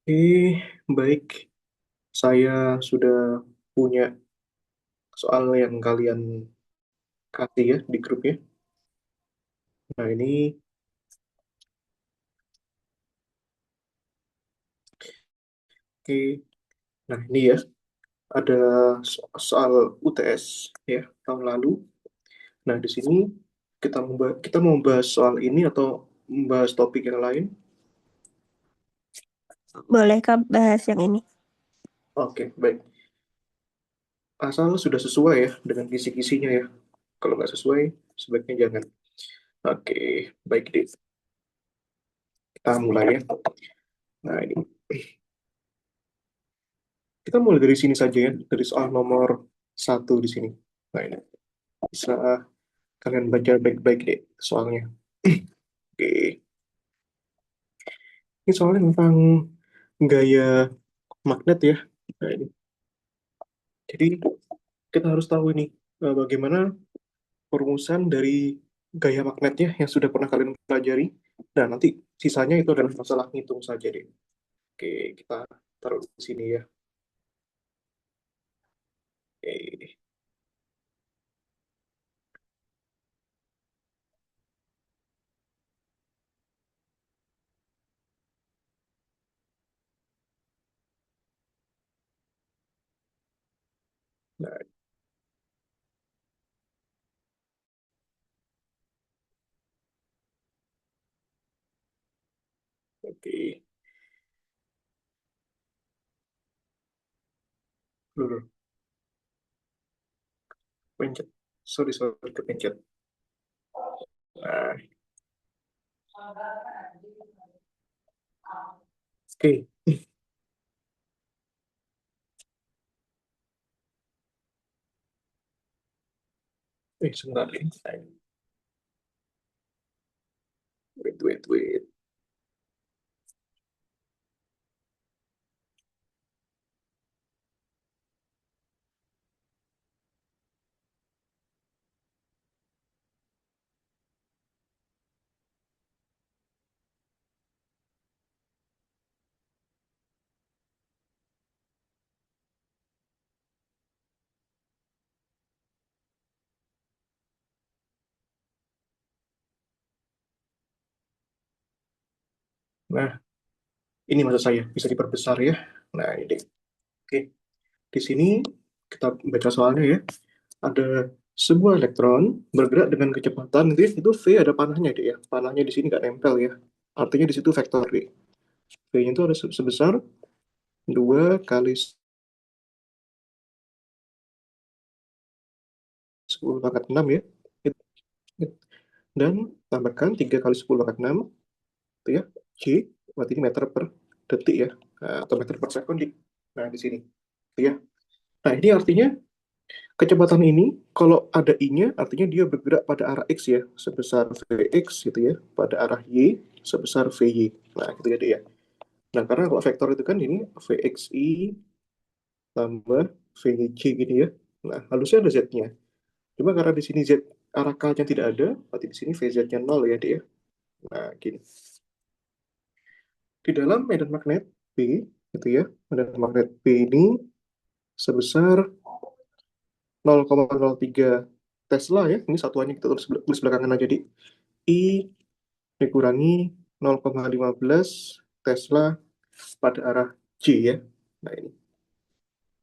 Baik. Saya sudah punya soal yang kalian kasih ya di grup ya. Nah, oke. Nah, ini ya, ada soal UTS ya, tahun lalu. Nah, di sini kita mau membahas soal ini atau membahas topik yang lain. Boleh Kak bahas yang ini? Oke, baik. Asal sudah sesuai ya dengan kisi-kisinya ya. Kalau nggak sesuai, sebaiknya jangan. Oke, baik deh. Kita mulai ya. Nah, ini. Kita mulai dari sini saja ya, dari soal nomor satu di sini. Nah, ini bisa kalian baca baik-baik deh soalnya. Oke, ini soalnya tentang gaya magnet ya. Nah, ini. Jadi kita harus tahu ini bagaimana perumusan dari gaya magnetnya yang sudah pernah kalian pelajari. Dan nanti sisanya itu adalah masalah ngitung saja deh. Oke, kita taruh di sini ya. Oke, nah, oke. Dulu, pencet. Sorry, sorry, kepencet. Nah, oke. Sebentar nih. Wait, wait, wait. Nah, ini maksud saya bisa diperbesar ya. Nah, ini. Oke, di sini kita baca soalnya ya. Ada sebuah elektron bergerak dengan kecepatan itu V ada panahnya deh ya. Panahnya di sini nggak nempel ya. Artinya di situ vektor deh. V-nya itu ada sebesar 2 kali 10 pangkat 6 ya. Dan tambahkan 3 kali 10 pangkat 6 itu ya. J, berarti ini meter per detik ya. Nah, atau meter per second di. Nah, di sini. Itu ya. Nah, ini artinya kecepatan ini, kalau ada I-nya, artinya dia bergerak pada arah X ya, sebesar Vx gitu ya, pada arah Y, sebesar Vy. Nah, gitu ya, dia. Ya. Nah, karena kalau vektor itu kan ini Vxi tambah Vj gini ya. Nah, harusnya ada Z-nya. Cuma karena di sini Z arah K-nya tidak ada, berarti di sini Vz-nya 0 ya, dia. Nah, gini. Di dalam medan magnet B, gitu ya, medan magnet B ini sebesar 0,03 Tesla ya. Ini satuannya kita tulis belakangan aja di I dikurangi 0,15 Tesla pada arah J ya. Nah ini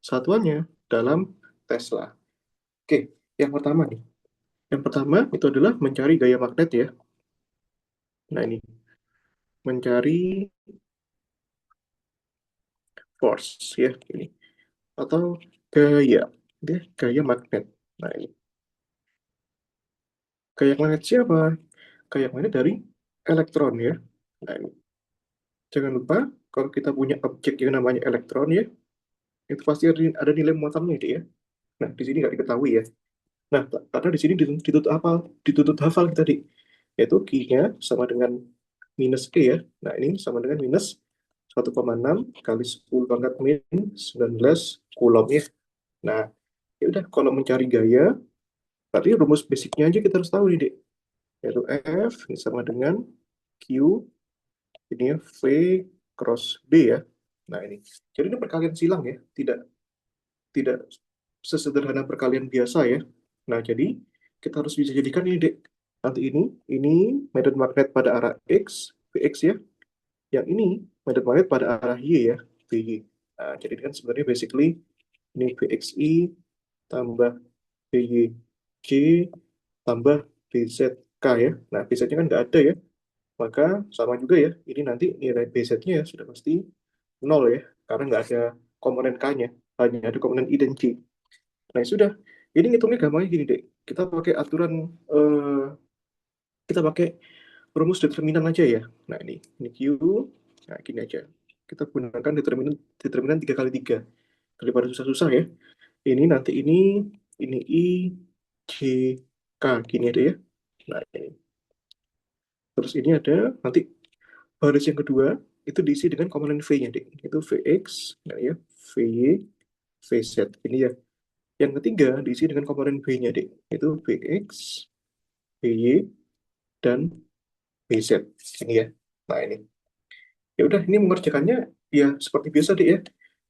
satuannya dalam Tesla. Oke, yang pertama nih. Yang pertama itu adalah mencari gaya magnet ya. Nah ini mencari force ya ini atau gaya dia gaya magnet. Nah ini gaya magnet siapa? Gaya magnet dari elektron ya. Nah ini jangan lupa kalau kita punya objek yang namanya elektron ya, itu pasti ada nilai muatamnya dia. Nah, di sini nggak diketahui ya. Nah, karena di sini dituntut hafal kita tadi, yaitu Q-nya sama dengan minus Q ya. Nah, ini sama dengan minus 1,6 kali 10 pangkat min 19 Coulomb ya. Nah, ya udah kalau mencari gaya, berarti rumus basicnya aja kita harus tahu nih, Dek. Yaitu F ini sama dengan Q, ini ya, V cross B ya. Nah, ini. Jadi ini perkalian silang ya, tidak sesederhana perkalian biasa ya. Nah, jadi kita harus bisa jadikan ini, Dek. Nanti ini medan magnet pada arah X, Vx ya. Yang ini medan magnet pada arah Y ya, Vy. Nah, jadi kan sebenarnya basically ini Vxi tambah Vyj tambah Bzk ya. Nah, Bz-nya kan nggak ada ya. Maka sama juga ya, ini nanti nilai Bz-nya ya sudah pasti 0 ya. Karena nggak ada komponen K-nya, hanya ada komponen I dan J. Nah, ya sudah. Jadi ngitungnya gampangnya gini, Dek. Kita pakai aturan, eh, kita pakai rumus determinan aja ya. Nah, ini Q. Nah, gini aja. Kita gunakan determinan determinan 3 kali 3. Daripada susah-susah ya. Ini nanti ini I, J, K. Gini ada ya. Nah, ini. Terus ini ada nanti baris yang kedua itu diisi dengan komponen V-nya, Dek. Itu Vx, nah ya, Vy, Vz. Ini ya. Yang ketiga diisi dengan komponen B-nya, Dek. Itu Vx, Vy, dan Vz. Ini ya. Nah, ini. Ya udah, ini mengerjakannya ya seperti biasa, Dek ya.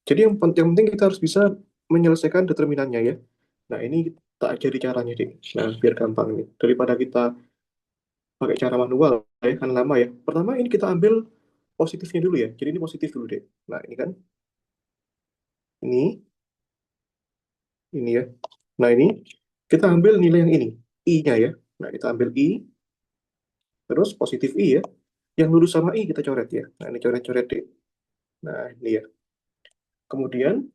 Jadi yang penting kita harus bisa menyelesaikan determinannya ya. Nah, ini tak ajari caranya, Dek. Nah, biar gampang nih. Daripada kita pakai cara manual ya, kan lama ya. Pertama ini kita ambil positifnya dulu ya. Jadi ini positif dulu, Dek. Nah, ini kan ini ya. Nah, ini kita ambil nilai yang ini, I-nya ya. Nah, kita ambil I, terus positif I ya. Yang lurus sama I kita coret ya. Nah, ini coret-coret deh. Nah, ini ya. Kemudian,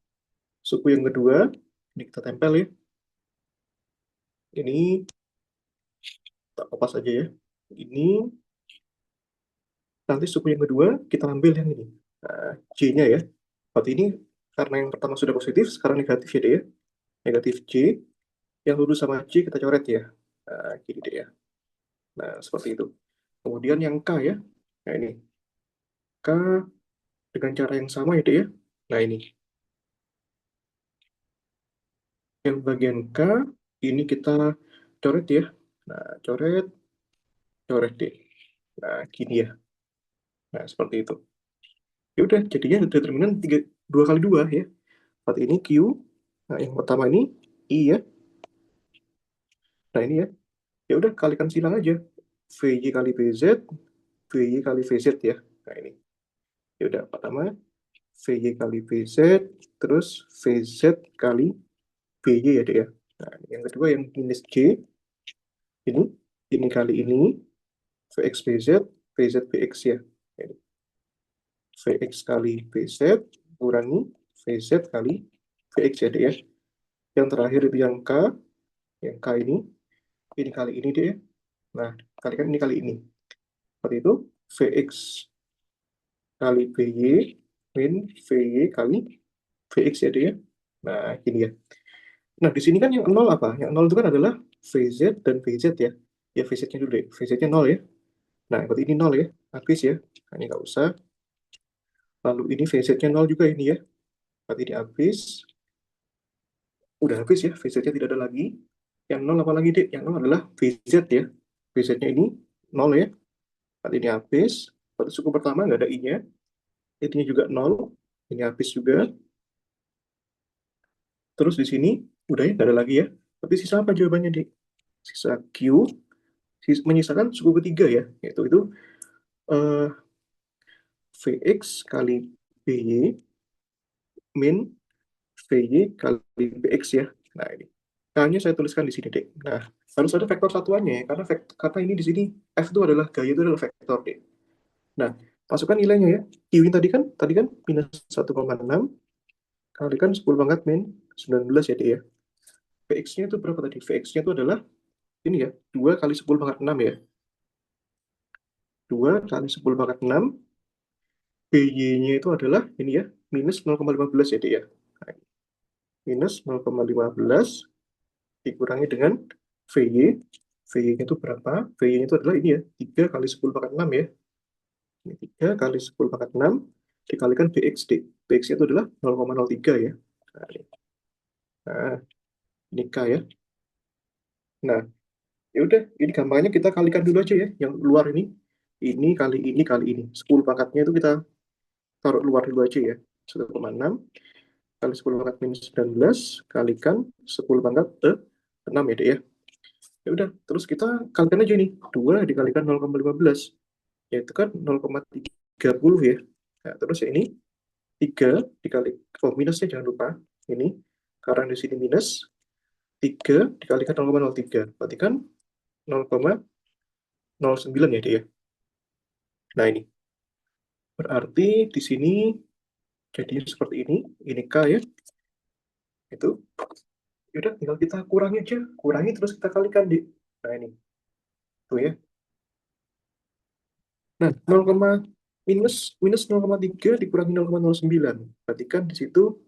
suku yang kedua, ini kita tempel ya. Ini tak kopas aja ya. Ini, nanti suku yang kedua, kita ambil yang ini. Nah, J-nya ya. Berarti ini, karena yang pertama sudah positif, sekarang negatif ya deh ya. Negatif J, yang lurus sama J kita coret ya. Nah, gini deh ya. Nah, seperti itu. Kemudian yang K ya. Nah, ini. K dengan cara yang sama ya, Dek ya. Nah, ini. Yang bagian K, ini kita coret ya. Nah, coret, coret deh. Nah, gini ya. Nah, seperti itu. Ya udah, jadinya determinan 2 kali 2 ya. Berarti ini Q. Nah, yang pertama ini I ya. Nah, ini ya. Ya udah, kalikan silang aja. VY kali BZ, VY kali VZ ya. Nah, ini. Ya udah, pertama VY kali VZ, terus VZ kali VY ya, Dek ya. Nah, yang kedua yang minus J, ini kali ini Vx Vz, Vz Vx ya. Vx kali Vz kurangi Vz kali Vx ya, Dek ya. Yang terakhir itu yang K ini kali ini deh ya. Nah, kalikan ini kali ini. Seperti itu, Vx kali Vy min Vy kali Vx ya, Dek ya. Nah, gini ya. Nah, di sini kan yang nol apa? Yang nol itu kan adalah Vz dan Vz ya. Ya, Vz-nya dulu deh. Vz-nya nol ya. Nah, berarti ini nol ya. Habis ya. Nah, ini nggak usah. Lalu ini VZ-nya nol juga ini ya. Berarti ini habis. Udah habis ya. VZ-nya tidak ada lagi. Yang nol apa lagi, Dek? Yang nol adalah VZ ya. VZ-nya ini nol ya. Berarti ini habis. Berarti suku pertama nggak ada I-nya. I-nya juga nol. Ini habis juga. Terus di sini udah ya, nggak ada lagi ya. Tapi sisa apa jawabannya, Dek? Sisa Q. Menyisakan suku ketiga ya. Yaitu itu eh, Vx kali Vy min Vy kali Vx ya. Nah, ini. K-nya saya tuliskan di sini, Dek. Nah, harus ada vektor satuannya ya, karena kata ini di sini F itu adalah gaya itu adalah vektor, Dek. Nah, masukkan nilainya ya. Q ini tadi kan minus 1,6 kalikan 10 pangkat min 19 ya, Dek ya. Vx-nya itu berapa tadi? Vx-nya itu adalah ini ya, 2 kali 10 pangkat 6 ya. 2 kali 10 pangkat 6, BY-nya itu adalah ini ya, minus 0,15 ya, Dek ya. Nah, minus 0,15 dikurangi dengan VY. VY-nya itu berapa? VY-nya itu adalah ini ya, 3 kali 10 pangkat 6 ya. Ini 3 kali 10 pangkat 6 dikalikan BXD. BX-nya itu adalah 0,03 ya. Nah, ini K ya. Nah, ya udah, ini gampangnya kita kalikan dulu aja ya, yang luar ini. Ini kali ini kali ini. 10 pangkatnya itu kita taruh luar dulu aja ya. 1,6 kali 10 pangkat minus 19 kalikan 10 pangkat 6 ya, Dek ya. Ya udah, terus kita kalikan aja nih. 2 dikalikan 0,15, yaitu kan 0,30 ya. Nah, terus ya ini 3 dikali, oh minusnya jangan lupa. Ini, karena di sini minus, 3 dikalikan 0,03. Berarti kan 0,09 ya, Dek ya. Nah ini, berarti di sini jadinya seperti ini K ya. Itu, yaudah tinggal kita kurangi aja. Kurangi terus kita kalikan, Dek. Nah ini, tuh ya. Nah, 0, minus 0,3 dikurangi 0,09. Berarti kan di situ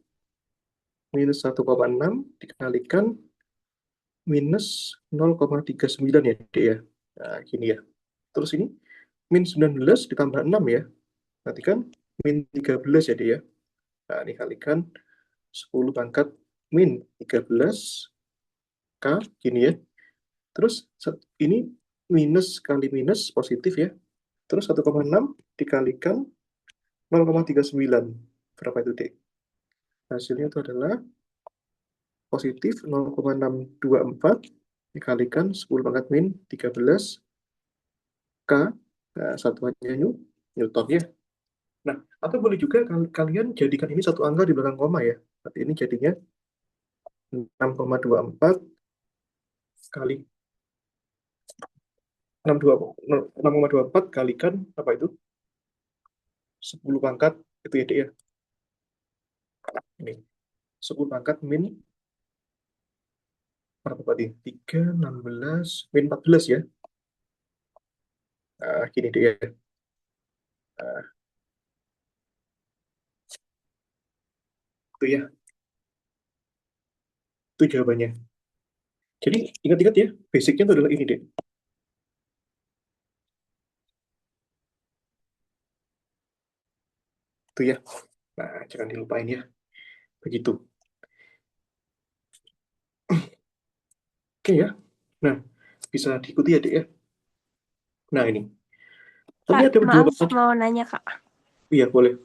minus 1,6 dikalikan minus 0,39 ya, Dek ya. Nah, gini ya. Terus ini min 19 ditambah 6 ya. Berarti kan min 13 ya, Dek ya. Nah, ini kalikan 10 pangkat min 13 K, gini ya. Terus ini minus kali minus positif ya. Terus 1,6 dikalikan 0,39. Berapa itu, Dek? Hasilnya itu adalah positif 0,624 dikalikan 10 pangkat min 13 K, nah, satuannya Newton ya. Nah, atau boleh juga kalian jadikan ini satu angka di belakang koma ya. Berarti ini jadinya 6,24 kali 6,24 kalikan apa itu? 10 pangkat itu ya, Dek ya. Ini 10 pangkat min berapa tadi? 3, 16, min 14 ya. Nah, gini Dek ya. Nah, itu ya. Itu jawabannya. Jadi ingat-ingat ya, basicnya itu adalah ini deh. Itu ya. Nah, jangan dilupain ya. Begitu. Oke ya. Nah, bisa diikuti ya, Dek ya. Nah, ini. Tadi Kak, ada dua maaf bagian. mau nanya Kak. Iya, boleh.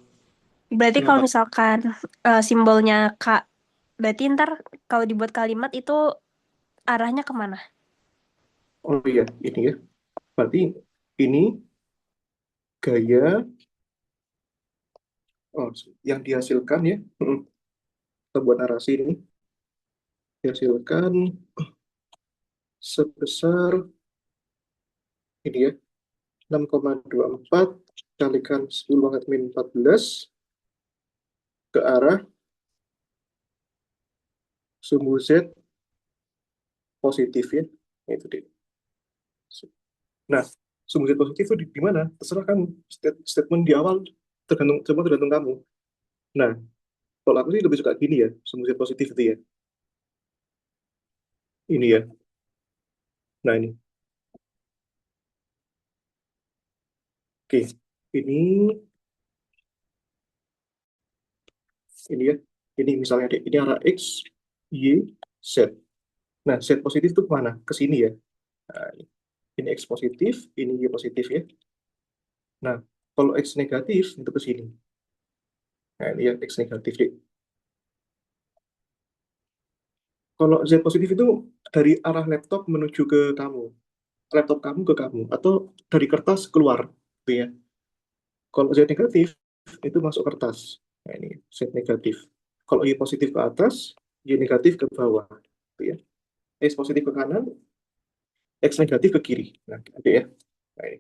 Berarti kalau Kenapa? misalkan simbolnya Kak, berarti ntar kalau dibuat kalimat itu arahnya kemana? Oh iya, ini ya. Berarti ini gaya oh, yang dihasilkan ya. Kita buat narasi ini. Dihasilkan sebesar ini ya. 6,24 kalikan 10 pangkat min 14 ke arah sumbu Z positif ya. Itu deh. Nah, sumbu Z positif itu di mana? Terserah kamu. Statement di awal tergantung, semua tergantung kamu. Nah, kalau aku sih lebih suka gini ya, sumbu Z positif itu ya. Ini ya. Nah, ini. Oke. Ini ini ya. Ini misalnya deh, ini arah X, Y, Z. Nah, Z positif itu kemana? Ke sini ya. Nah, ini X positif, ini Y positif ya. Nah, kalau X negatif itu ke sini. Nah, ini ya X negatif deh. Kalau Z positif itu dari arah laptop menuju ke kamu, laptop kamu ke kamu, atau dari kertas keluar, gitu ya. Kalau Z negatif itu masuk kertas. Nah, ini Z negatif. Kalau Y positif ke atas, Y negatif ke bawah, gitu ya. X positif ke kanan, X negatif ke kiri. Nah, gitu ya. Nah, ini.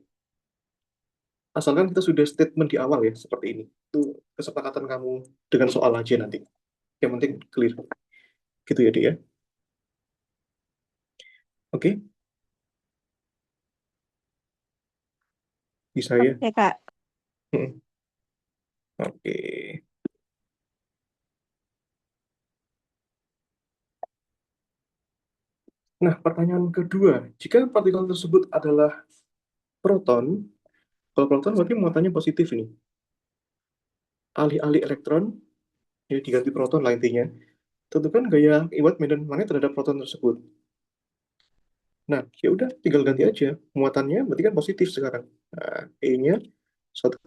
Asalkan kita sudah statement di awal ya, seperti ini. Itu kesepakatan kamu dengan soal aja nanti. Yang penting clear. Gitu ya, dia. Oke, bisa ya. Oke Kak. Hmm. Oke. Nah, pertanyaan kedua, jika partikel tersebut adalah proton, kalau proton berarti muatannya positif ini. Alih-alih elektron, ya diganti proton lah intinya. Tentukan gaya iwat medan magnet terhadap proton tersebut. Nah, ya udah tinggal ganti aja. Muatannya berarti kan positif sekarang. Nah, E-nya 1,6,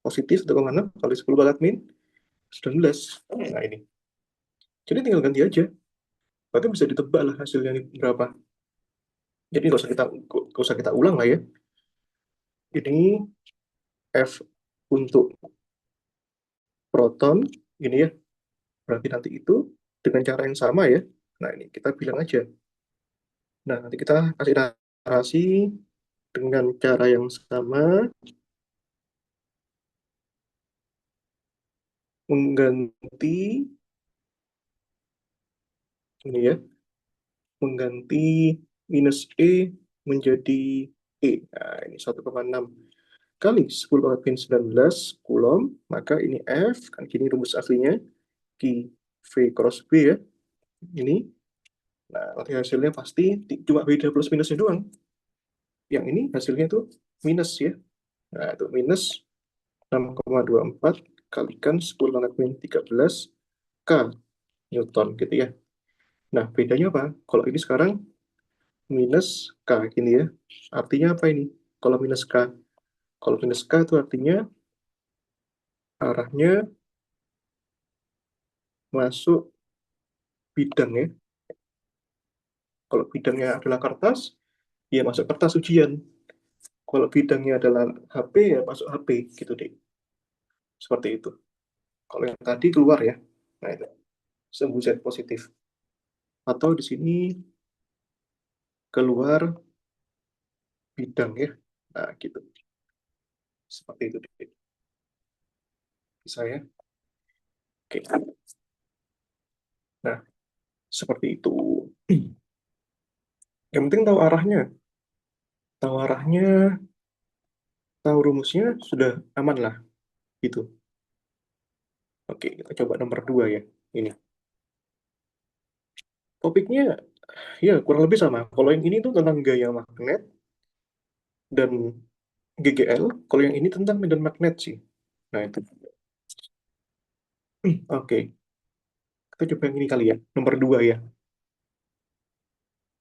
positif 1,6 kali 10 pangkat min 19. Nah ini. Jadi tinggal ganti aja. Berarti bisa ditebak lah hasilnya ini berapa. Jadi nggak usah kita ulang lah ya. Ini F untuk proton, ini ya. Berarti nanti itu dengan cara yang sama ya. Nah ini kita bilang aja. Nah nanti kita kasih narasi dengan cara yang sama, mengganti ini ya, mengganti minus E menjadi E. Nah, ini 1,6 kali 10 pangkat min 19 Coulomb, maka ini F, kan gini rumus aslinya, Q V cross B ya, ini. Nah, nanti hasilnya pasti cuma beda plus minusnya doang. Yang ini hasilnya tuh minus ya. Nah, itu minus 6,24 kalikan 10 pangkat min 13 K Newton gitu ya. Nah, bedanya apa? Kalau ini sekarang minus K gini ya. Artinya apa ini? Kalau minus K. Kalau minus K itu artinya arahnya masuk bidang ya. Kalau bidangnya adalah kertas, ya masuk kertas ujian. Kalau bidangnya adalah HP, ya masuk HP gitu deh. Seperti itu. Kalau yang tadi keluar ya. Nah itu, sumbu Z positif. Atau di sini keluar bidang ya. Nah gitu. Seperti itu deh. Bisa ya. Oke. Nah, seperti itu. Yang penting tahu arahnya. Tahu arahnya, tahu rumusnya, sudah aman lah. Gitu. Oke, kita coba nomor 2 ya. Ini. Topiknya ya kurang lebih sama. Kalau yang ini tuh tentang gaya magnet dan GGL. Kalau yang ini tentang medan magnet sih. Nah itu. Oke, kita coba yang ini kali ya. Nomor 2 ya.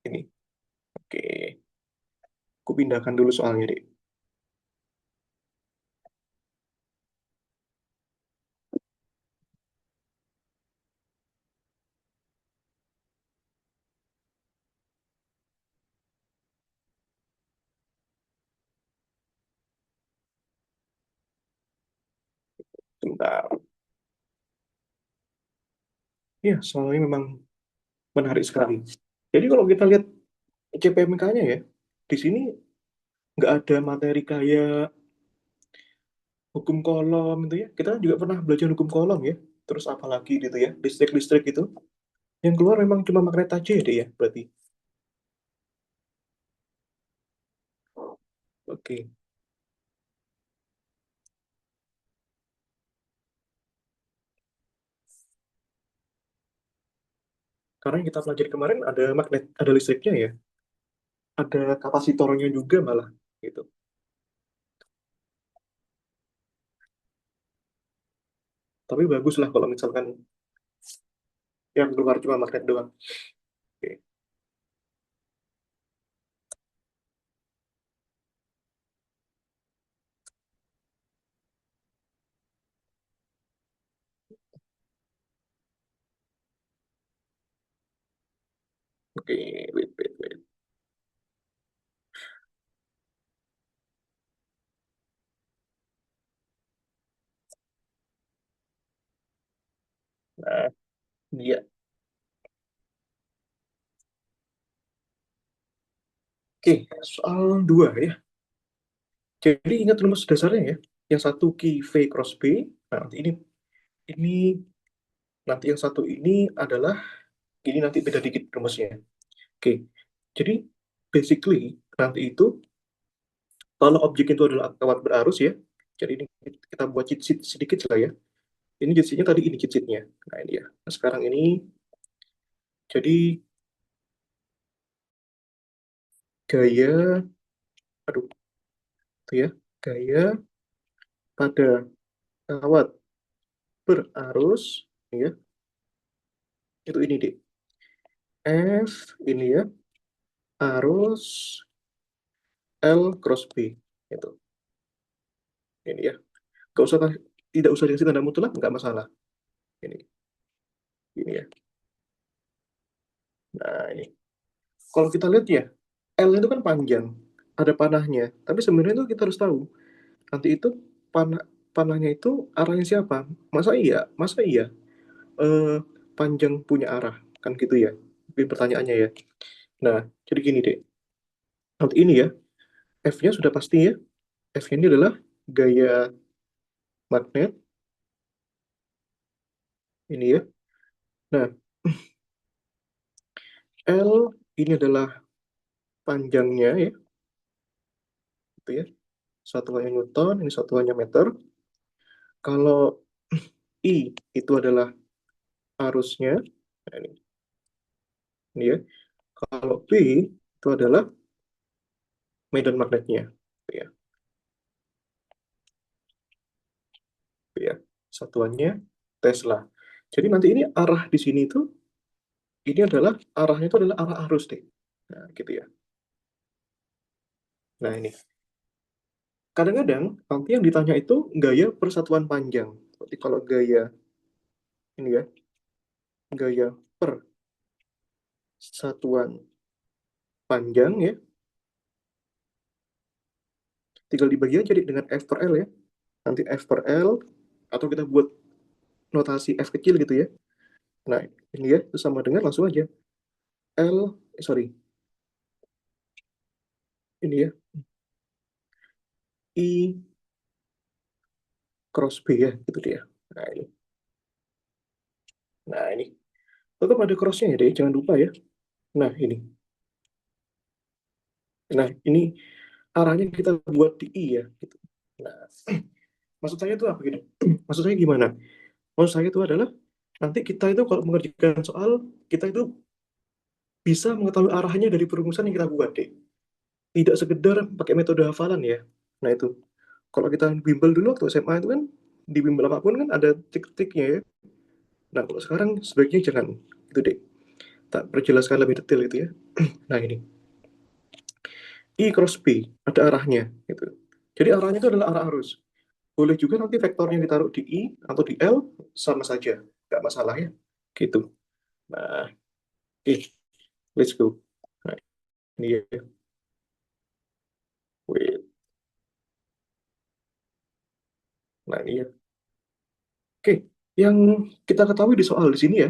Ini. Oke, aku pindahkan dulu soalnya deh. Sebentar. Ya, soalnya memang menarik sekali. Jadi kalau kita lihat CPMK-nya ya, di sini nggak ada materi kayak hukum kolom itu ya. Kita juga pernah belajar hukum kolom ya. Terus apalagi gitu ya, listrik-listrik itu. Yang keluar memang cuma magnet aja ya deh ya, berarti. Oke. Karena yang kita pelajari kemarin ada magnet, ada listriknya ya. Ada kapasitornya juga malah gitu. Tapi bagus lah kalau misalkan yang keluar cuma magnet doang. Oke, oke, wait, wait, wait. Nah, dia. Oke, soal dua ya. Jadi ingat rumus dasarnya ya. Yang satu Q V cross B. Nah, nanti ini nanti yang satu ini adalah ini nanti beda dikit rumusnya. Oke. Jadi basically nanti itu kalau objek itu adalah kawat berarus ya. Jadi ini kita buat cheat sheet sedikit lah ya. Ini cheat sheetnya tadi ini cheat sheetnya. Nah ini ya. Nah, sekarang ini jadi gaya, aduh, itu ya, gaya pada kawat berarus, ya, itu ini deh. F ini ya, arus L cross B, itu. Ini ya. tidak usah dikasih tanda mutlak, nggak masalah. Ini ya. Nah, ini. Kalau kita lihat ya, L itu kan panjang, ada panahnya. Tapi sebenarnya itu kita harus tahu, nanti itu panahnya itu arahnya siapa? Masa iya eh, panjang punya arah, kan gitu ya? Mungkin pertanyaannya ya. Nah, jadi gini deh. Nanti ini ya, F-nya sudah pasti ya. F-nya ini adalah gaya magnet, ini ya. Nah, L ini adalah panjangnya ya, gitu ya. Satuannya Newton, ini satuannya meter. Kalau I itu adalah arusnya, nah ini ya. Kalau P itu adalah medan magnetnya, gitu ya. Gitu ya. Satuannya Tesla. Jadi nanti ini arah di sini itu, ini adalah arahnya itu adalah arah arus deh. Nah, gitu ya. Nah ini. Kadang-kadang nanti yang ditanya itu gaya persatuan panjang. Seperti kalau gaya ini ya, gaya persatuan panjang ya, tinggal dibagi aja dengan F per L ya. Nanti F per L, atau kita buat notasi F kecil gitu ya. Nah, ini ya, itu sama dengan langsung aja. Sorry, ini ya, I cross B ya, gitu dia. Nah, ini. Nah, ini. Tetap ada crossnya ya deh, jangan lupa ya. Nah, ini. Nah, ini arahnya kita buat di I ya. Gitu. Nah, maksud saya itu apa gitu? Maksud saya gimana? Maksud saya itu adalah, nanti kita itu kalau mengerjakan soal, kita itu bisa mengetahui arahnya dari perumusan yang kita buat deh. Tidak sekedar pakai metode hafalan ya. Nah, itu. Kalau kita bimbel dulu waktu SMA itu kan, di bimbel apapun kan ada trik-triknya ya. Nah, kalau sekarang sebaiknya jangan. Itu deh. Tak perjelaskan lebih detail itu ya. Nah, ini. I cross B, ada arahnya. Gitu. Jadi arahnya itu adalah arah arus. Boleh juga nanti vektornya ditaruh di I atau di L, sama saja. Nggak masalah ya. Gitu. Nah, oke. Let's go. Nah, ini ya. Wait. Nah, ini ya. Oke. Yang kita ketahui di soal di sini ya,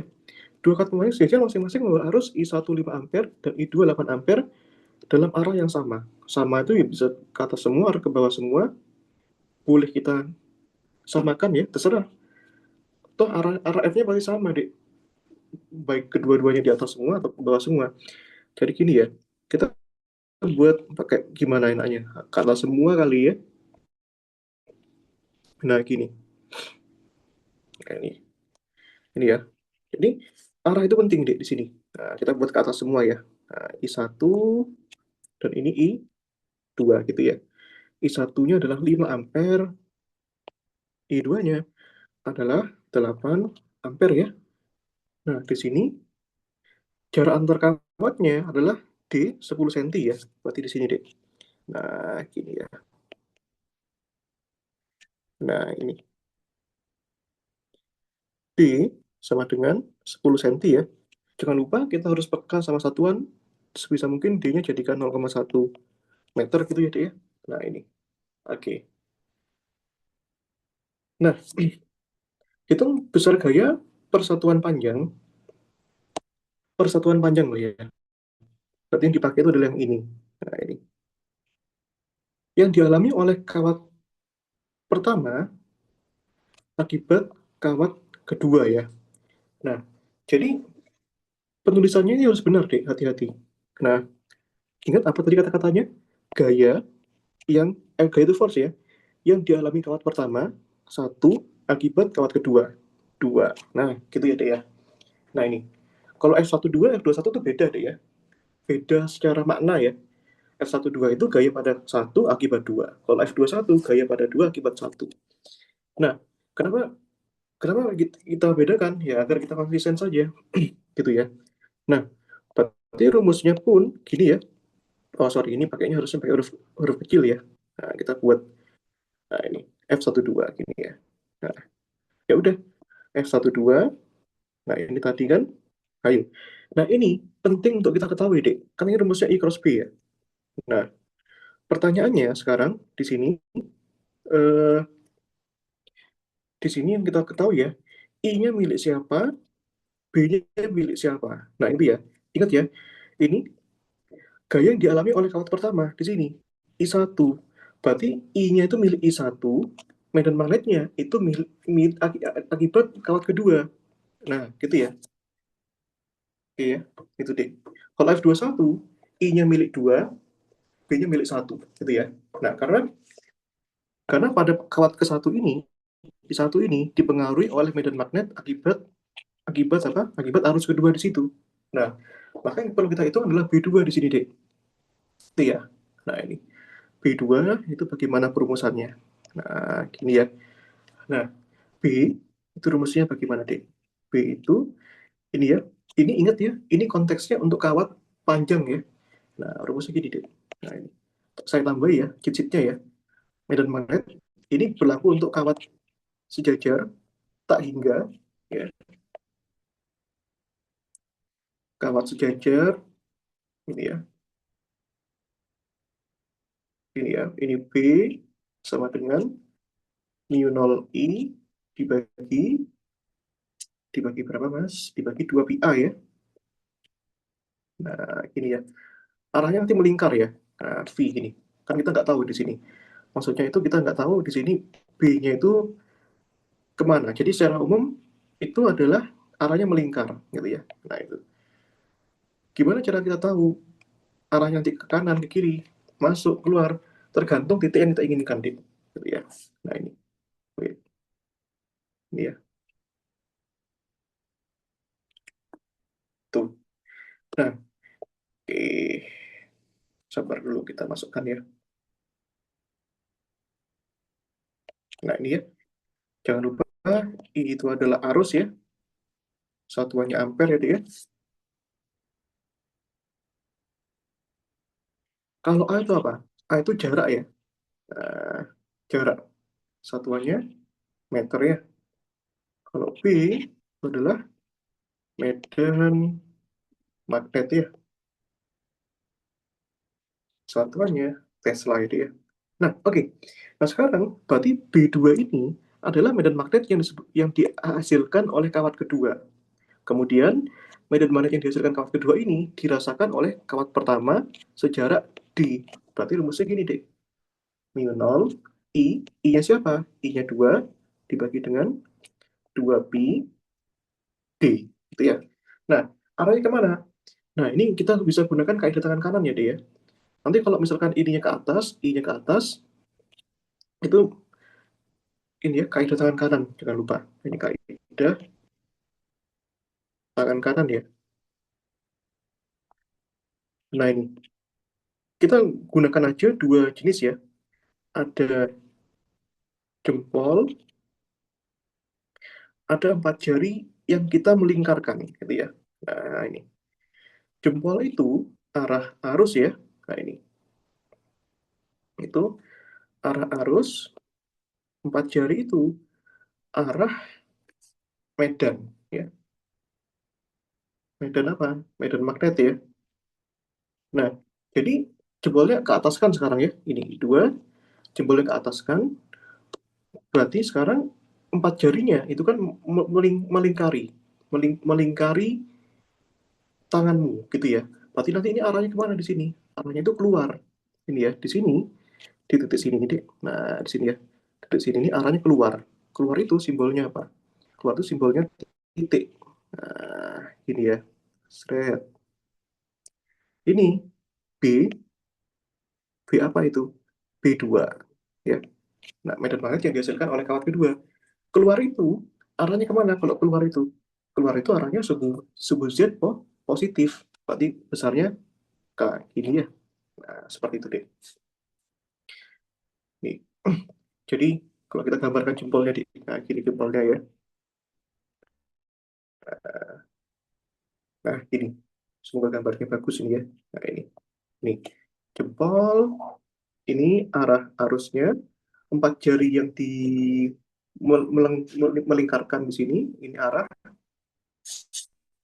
dua katup sejajar masing-masing membawa arus I1 5 ampere dan I2 8 ampere dalam arah yang sama. Sama itu ya bisa ke atas semua, arah ke bawah semua. Boleh kita samakan ya, terserah. Toh arah F-nya pasti sama, deh. Baik kedua-duanya di atas semua atau ke bawah semua. Jadi gini ya, kita buat pakai gimana enaknya. Ke atas semua kali ya. Nah, gini. Nah, ini ya. Jadi arah itu penting deh di sini. Nah, kita buat ke atas semua ya. Nah, I1 dan ini I2 gitu ya. I1-nya adalah 5 ampere, I2-nya adalah 8 ampere ya. Nah, di sini jarak antar kawatnya adalah D 10 cm ya. Berarti di sini, Dek. Nah, gini ya. Nah, ini. D sama dengan 10 cm ya. Jangan lupa kita harus peka sama satuan. Sebisa mungkin D-nya jadikan 0,1 meter gitu ya, Dek ya. Nah, ini. Oke. Nah, hitung besar gaya persatuan panjang loh ya. Berarti yang dipakai itu adalah yang ini. Nah, ini. Yang dialami oleh kawat pertama akibat kawat kedua ya. Nah, jadi penulisannya ini harus benar deh, hati-hati. Nah, ingat apa tadi kata-katanya? Gaya gaya itu force ya, yang dialami kawat pertama, satu, akibat kawat kedua, dua. Nah, gitu ya deh ya. Nah ini, kalau F12, F21 itu beda deh ya. Beda secara makna ya. F12 itu gaya pada satu akibat dua. Kalau F21 gaya pada dua akibat satu. Nah, kenapa kenapa kita bedakan? Ya agar kita konsisten saja, gitu ya. Nah, berarti rumusnya pun gini ya. Oh sorry, ini pakainya harusnya pakai huruf huruf kecil ya. Nah, kita buat. Nah ini. F12 gini ya. Nah, ya udah F12. Nah, ini tadi kan kayu. Nah, ini penting untuk kita ketahui, Dek. Kan ini rumusnya I cross B ya. Nah, pertanyaannya sekarang di sini eh, di sini yang kita ketahui ya, I-nya milik siapa, B-nya milik siapa. Nah, itu ya. Ingat ya, ini gaya yang dialami oleh kawat pertama di sini. I1. Berarti I-nya itu milik I1, medan magnetnya itu akibat kawat kedua. Nah, gitu ya. Oke ya, itu deh. Kalau F21, I-nya milik 2, B-nya milik 1, gitu ya. Nah, karena pada kawat ke satu ini, di satu ini dipengaruhi oleh medan magnet akibat akibat apa? Akibat arus kedua di situ. Nah, maka yang perlu kita hitung adalah B2 di sini, Dek. Itu ya. Nah, ini B2 itu bagaimana perumusannya? Nah, gini ya. Nah, B itu rumusnya bagaimana, Dek? B itu ini ya. Ini ingat ya, ini konteksnya untuk kawat panjang ya. Nah, rumusnya gini, Dek. Nah, ini. Saya tambah ya, cheat-sheetnya ya. Medan magnet ini berlaku untuk kawat sejajar tak hingga ya. Kawat sejajar ini ya. Ini ya. Ini B sama dengan mu 0 I dibagi dibagi berapa, Mas? Dibagi 2 pi A ya. Nah, ini ya. Arahnya nanti melingkar ya. Nah, V ini. Kan kita nggak tahu di sini. Maksudnya itu kita nggak tahu di sini B-nya itu kemana. Jadi secara umum itu adalah arahnya melingkar gitu ya. Nah, itu. Gimana cara kita tahu arahnya nanti ke kanan, ke kiri, masuk, keluar, tergantung titik yang kita inginkan, Dik. Gitu ya. Nah, ini. Oke. Ini ya. Tuh. Nah, oke. Sabar dulu kita masukkan ya. Nah, ini ya. Jangan lupa I itu adalah arus ya. Satuannya ampere ya, Dik ya. Kalau A itu apa? A itu jarak ya. Nah, jarak. Satuannya meter ya. Kalau B itu adalah medan magnet ya. Satuannya Tesla itu ya. Nah, oke. Nah, sekarang berarti B2 ini adalah medan magnet yang dihasilkan oleh kawat kedua. Kemudian, medan magnet yang dihasilkan kawat kedua ini dirasakan oleh kawat pertama sejarak D. Berarti rumusnya gini, deh. Mu 0, I-nya siapa? I-nya 2 dibagi dengan 2 pi D. Gitu ya. Nah, arahnya kemana? Nah, ini kita bisa gunakan kaidah tangan kanan ya, deh ya. Nanti kalau misalkan I-nya ke atas, I-nya ke atas, itu ini ya, kaidah tangan kanan. Jangan lupa. Ini kaidah tangan kanan ya. Nah, ini. Kita gunakan aja dua jenis ya. Ada jempol, ada 4 jari yang kita melingkarkan gitu ya. Nah, ini. Jempol itu arah arus ya. Nah, ini. Itu arah arus, 4 jari itu arah medan ya. Medan apa? Medan magnet ya. Nah, jadi jempolnya ke atas kan sekarang ya. Ini dua, jempolnya ke atas kan. Berarti sekarang 4 jarinya itu kan melingkari, melingkari tanganmu gitu ya. Berarti nanti ini arahnya kemana di sini? Arahnya itu keluar. Ini ya, di sini, di titik sini ini. Nah, di sini ya. Titik sini ini arahnya keluar. Keluar itu simbolnya apa? Keluar itu simbolnya titik. Nah, ini ya. Seret. Ini B, B apa itu? B2. Ya. Nah, medan magnet yang dihasilkan oleh kawat kedua. Keluar itu arahnya kemana? Kalau keluar itu, keluar itu arahnya subuh Z positif. Berarti besarnya ke ini ya. Nah, seperti itu deh. Nih. Jadi kalau kita gambarkan jempolnya di nah, gini jempolnya ya. Nah, ini. Semoga gambarnya bagus ini ya. Nah, ini. Nih. Jempol, ini arah arusnya. 4 jari yang melingkarkan di sini, ini arah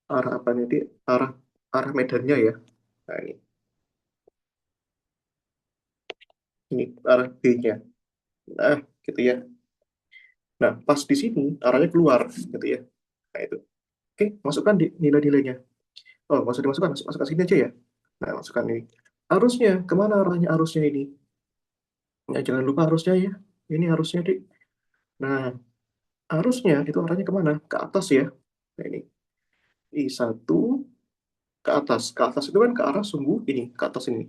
arah apa nih? Arah arah medannya ya. Nah, ini arah B-nya. Nah, gitu ya. Nah, pas di sini arahnya keluar gitu ya. Nah, itu. Oke, masukkan di nilai-nilainya. Oh, nggak usah dimasukkan, masukkan sini aja ya. Nah, masukkan ini. Arusnya, kemana arahnya arusnya ini? Nah, jangan lupa arusnya ya. Ini arusnya, Dik. Nah, arusnya itu arahnya kemana? Ke atas ya. Nah, ini. I1 ke atas. Ke atas itu kan ke arah sumbu ini. Ke atas ini.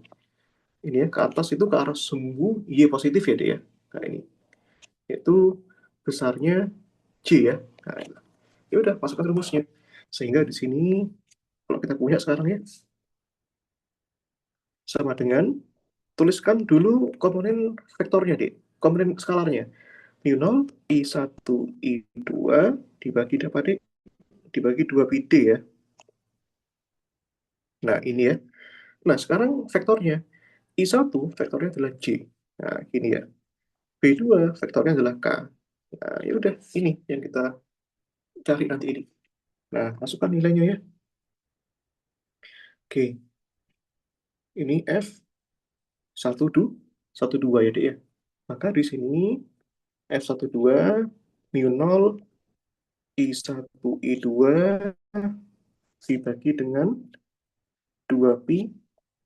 Ini ya, ke atas itu ke arah sumbu Y positif ya, Dik ya. Nah, ini. Itu besarnya J ya. Nah, ya udah, masukkan rumusnya. Sehingga di sini, kalau kita punya sekarang ya, sama dengan tuliskan dulu komponen vektornya, Dek. Komponen skalarnya. Mu0, I1, I2 dibagi dapat, Dek? Dibagi 2 pi D ya. Nah, ini ya. Nah, sekarang vektornya. I1 vektornya adalah J. Nah, gini ya. B2 vektornya adalah K. Nah, ya udah, ini yang kita cari nanti ini. Nah, masukkan nilainya ya. Oke, ini F 1, 2 ya, Dek ya. Maka di sini F12 mu0 I1 I2 dibagi dengan 2 pi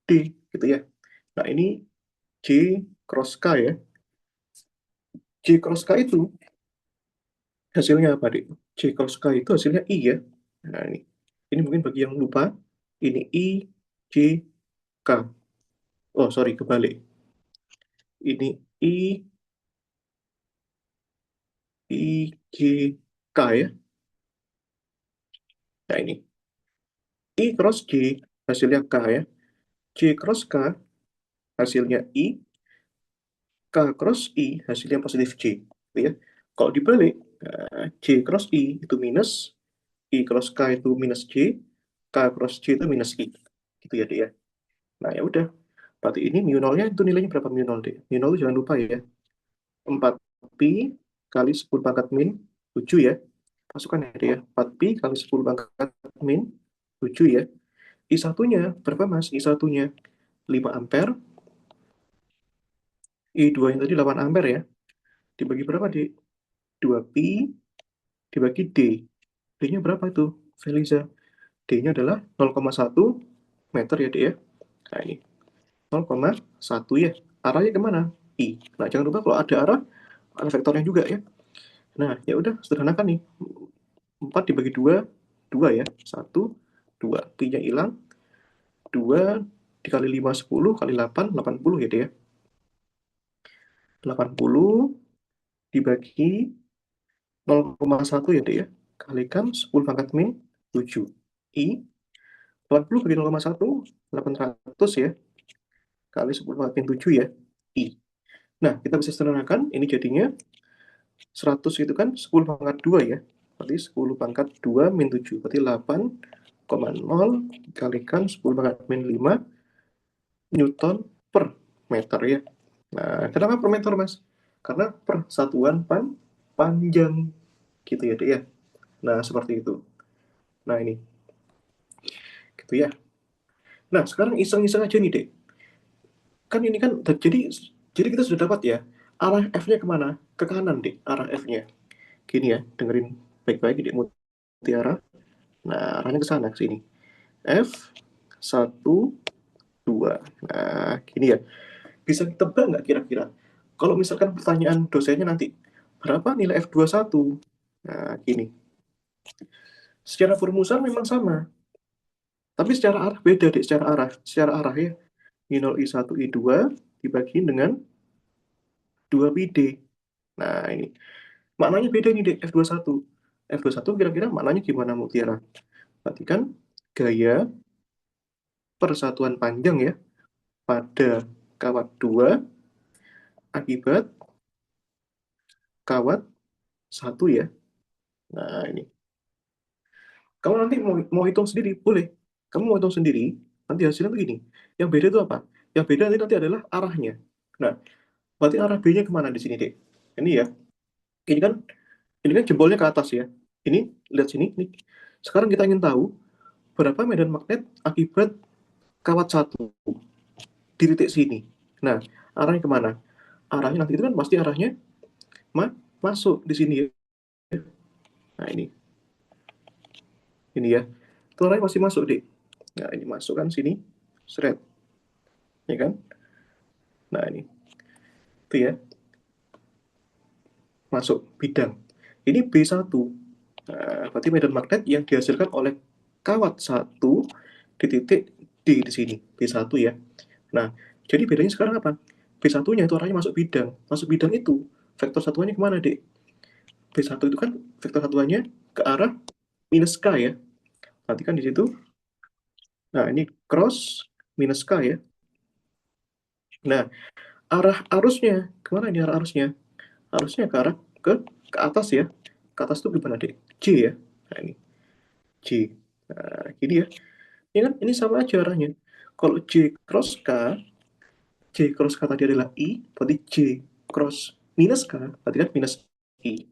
D gitu ya. Nah, ini J cross K ya. J cross K itu hasilnya apa, Dik? J cross K itu hasilnya I ya. Nah, ini mungkin bagi yang lupa, ini I, J, K. Oh, sorry, kebalik. Ini I, J, K ya. Nah, ini I cross J hasilnya K ya. J cross K hasilnya I, K cross I hasilnya positif J. Gitu ya. Kalau dibalik, J cross I itu minus, I cross K itu minus J, K cross J itu minus I. Gitu ya, Dek ya. Nah, ya udah. Berarti ini mu nolnya itu nilainya berapa mu nol, Dek? Mu nol itu jangan lupa ya. 4 pi kali 10 pangkat min 7 ya. Masukkan ya, Dek ya. 4 pi kali 10 pangkat min 7 ya. I satunya berapa, Mas? I satunya 5 ampere. I 2 yang tadi 8 ampere ya. Dibagi berapa, Dek? 2 pi dibagi D. D-nya berapa itu, Feliza? D-nya adalah 0,1 meter ya, Dek ya. Nah, ini 0,1 ya. Arahnya kemana? I. Nah, jangan lupa kalau ada vektornya juga ya. Nah, ya udah, sederhanakan nih. 4 dibagi 2, 2 ya. 1, 2. Pi-nya hilang. 2 dikali 5, 10, kali 8, 80 ya, Dek ya. 80 dibagi 0,1 ya, Dek ya. Kalikan 10 pangkat min 7. I 80 bagi 0,1, 800 ya. Kali 10 pangkat min 7 ya. I. Nah, kita bisa sederhanakan, ini jadinya 100 itu kan 10 pangkat 2 ya. Berarti 10 pangkat 2 min 7. Berarti 8,0 dikalikan 10 pangkat min 5 Newton per meter ya. Nah, kenapa per meter, Mas? Karena per satuan panjang. Gitu ya, Dek ya. Nah, seperti itu. Nah, ini. Gitu ya. Nah, sekarang iseng-iseng aja nih, Dek. Kan ini kan, jadi kita sudah dapat ya, arah F-nya kemana? Ke kanan, Dek, arah F-nya. Gini ya, dengerin baik-baik, Dek Mutiara. Nah, arahnya ke sana, ke sini. F, 1, 2. Nah, gini ya. Bisa ditebak nggak kira-kira? Kalau misalkan pertanyaan dosennya nanti, berapa nilai F21? Nah, gini. Secara perumusan memang sama. Tapi secara arah beda, Dek. Secara arah ya. I0, I1, I2 dibagi dengan 2 pi D. Nah, ini. Maknanya beda nih, Dek, F21. F21 kira-kira maknanya gimana, Mutiara? Berarti kan gaya persatuan panjang ya pada kawat 2 akibat kawat 1 ya. Nah, ini. Kamu nanti mau hitung sendiri, boleh. Kamu mau hitung sendiri, nanti hasilnya begini. Yang beda itu apa? Yang beda nanti adalah arahnya. Nah, berarti arah B-nya kemana di sini, Dek? Ini ya, ini kan jempolnya ke atas ya. Ini lihat sini, nih. Sekarang kita ingin tahu berapa medan magnet akibat kawat satu di titik sini. Nah, arahnya kemana? Arahnya nanti itu kan pasti arahnya masuk di sini ya. Nah, ini ya. Itu arahnya pasti masuk, Dek. Nah, ini masuk kan sini. Seret. Ya kan? Nah, ini. Itu ya. Masuk bidang. Ini B1. Nah, berarti medan magnet yang dihasilkan oleh kawat satu di titik di sini. B1 ya. Nah, jadi bedanya sekarang apa? B1-nya itu arahnya masuk bidang. Masuk bidang itu, vektor satuannya kemana, Dek? B1 itu kan vektor satuannya ke arah minus K ya. Nanti kan di situ. Nah, ini cross minus K ya. Nah, arah arusnya kemana ini arah arusnya? Arusnya ke arah ke atas ya. Ke atas itu gimana, Dek? J ya. Nah, ini J. Nah, gini ya. Ini kan ini sama aja arahnya. Kalau J cross K, J cross K tadi adalah I, berarti J cross minus K, berarti kan minus I.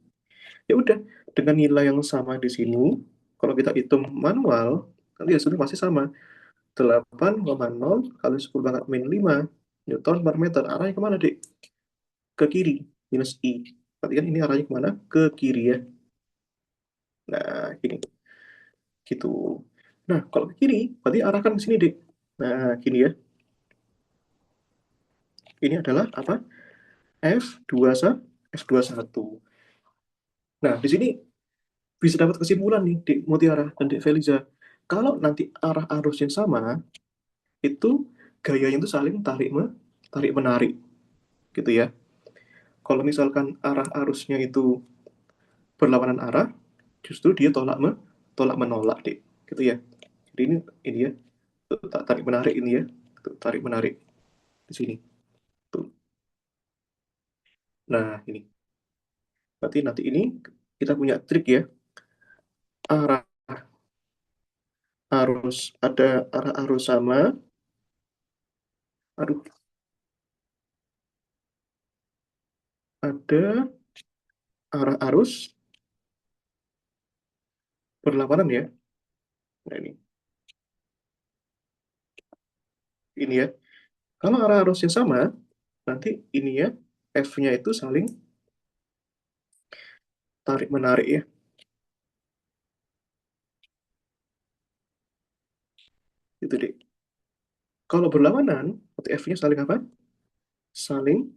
Ya udah, dengan nilai yang sama di sini, kalau kita hitung manual, nanti hasilnya pasti sama. 8,0 kali 10 pangkat min 5 Newton per meter. Arahnya kemana, Dek? Ke kiri, minus I. Berarti kan ini arahnya kemana? Ke kiri ya. Nah, gini. Gitu. Nah, kalau ke kiri, berarti arahkan ke sini, Dek. Nah, gini ya. Ini adalah apa? F21. Nah, di sini bisa dapat kesimpulan nih, Dek Mutiara dan Dek Feliza. Kalau nanti arah arusnya sama, itu gayanya itu saling tarik menarik gitu ya. Kalau misalkan arah arusnya itu berlawanan arah, justru dia tolak menolak, Dek. Gitu ya. Jadi ini ya, tuh, tarik menarik ini ya. Tuh, tarik menarik di sini. Tuh. Nah, ini. Berarti nanti ini kita punya trik ya. Arah arah arus sama. Aduh, ada arah arus berlawanan ya. Nah, ini ya. Kalau arah arusnya sama, nanti ini ya, F-nya itu saling tarik menarik ya. Itu deh. Kalau berlawanan, berarti F-nya saling apa? Saling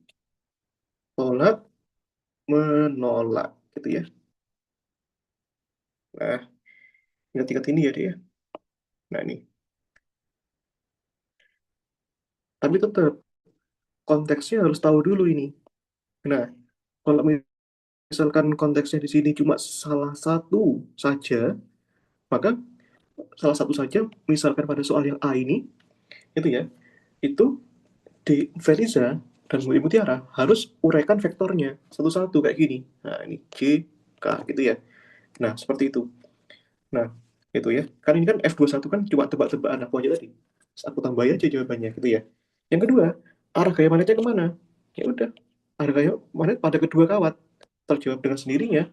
tolak menolak gitu ya. Nah, ingat-ingat ini ya dia. Nah, ini. Tapi tetap konteksnya harus tahu dulu ini. Nah, kalau misalkan konteksnya di sini cuma salah satu saja, maka salah satu saja, misalkan pada soal yang A ini, itu ya, itu di Feliza dan Bu Ibu Tiara harus uraikan vektornya satu-satu kayak gini. Nah, ini J, K gitu ya. Nah, seperti itu. Nah, itu ya. Kan ini kan F21 kan cuma tebak-tebakan aku aja tadi. Terus aku tambahin aja jawabannya gitu ya. Yang kedua, arah gaya magnetnya kemana? Ya udah, arah gaya magnet pada kedua kawat. Terjawab dengan sendirinya,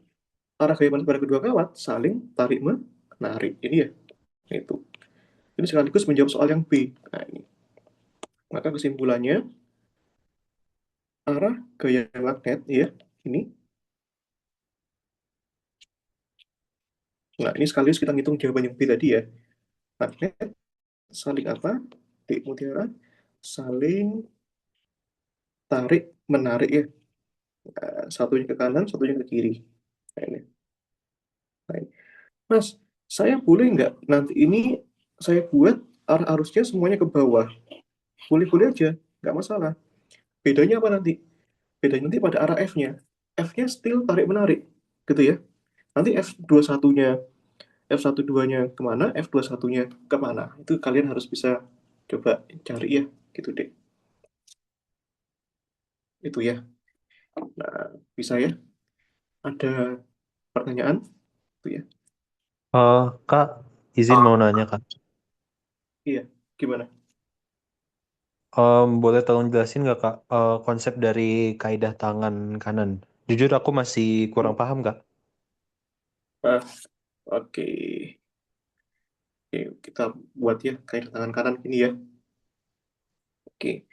arah gaya magnet pada kedua kawat saling tarik menarik. Ini ya, itu. Ini sekaligus menjawab soal yang B. Nah, ini. Maka kesimpulannya, arah gaya magnet ya, ini. Nah, ini sekaligus kita ngitung jawaban yang B tadi ya. Magnet saling apa? D mutiara saling tarik menarik ya. Satunya ke kanan, satunya ke kiri. Nah, ini. Nah, ini. Mas, saya boleh nggak nanti ini saya buat arah arusnya semuanya ke bawah? Boleh-boleh aja, nggak masalah. Bedanya apa nanti? Bedanya nanti pada arah F-nya. F-nya still tarik menarik, gitu ya. Nanti F21-nya, F12-nya kemana, F21-nya kemana. Itu kalian harus bisa coba cari ya, gitu deh. Itu ya. Nah, bisa ya. Ada pertanyaan? Itu ya. Kak, izin mau nanya, Kak. Iya, gimana? Boleh tolong jelasin nggak, Kak, konsep dari kaidah tangan kanan? Jujur aku masih kurang paham, Kak. Ah, oke. Oke, kita buat ya kayak tangan kanan ini ya. Oke,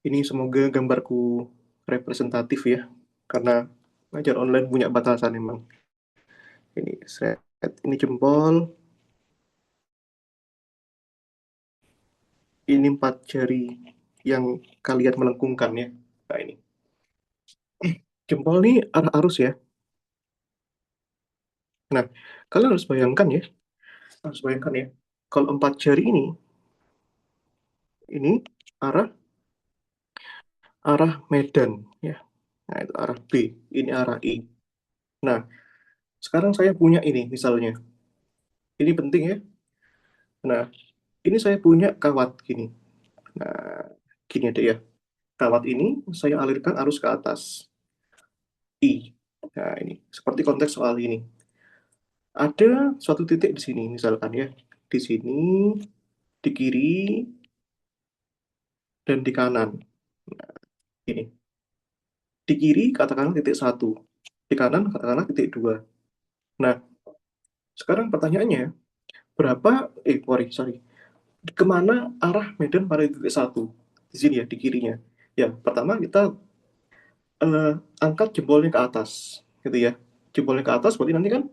ini semoga gambarku representatif ya, karena ngajar online punya batasan emang. Ini set, ini jempol, ini 4 jari yang kalian melengkungkan ya. Nah ini, jempol nih arah arus ya. Nah, kalian harus bayangkan ya, kalau 4 jari ini arah arah medan ya. Nah itu arah B, ini arah I. Nah, sekarang saya punya ini misalnya, ini penting ya. Nah, ini saya punya kawat gini. Nah, gini ada ya. Kawat ini saya alirkan arus ke atas I. Nah, ini seperti konteks soal ini. Ada suatu titik di sini misalkan ya. Di sini, di kiri, dan di kanan. Ini. Di kiri katakanlah titik 1. Di kanan katakanlah titik 2. Nah, sekarang pertanyaannya, sorry. Kemana arah medan pada titik 1? Di sini ya, di kirinya. Ya, pertama kita angkat jempolnya ke atas, gitu ya. Jempolnya ke atas, berarti nanti kan,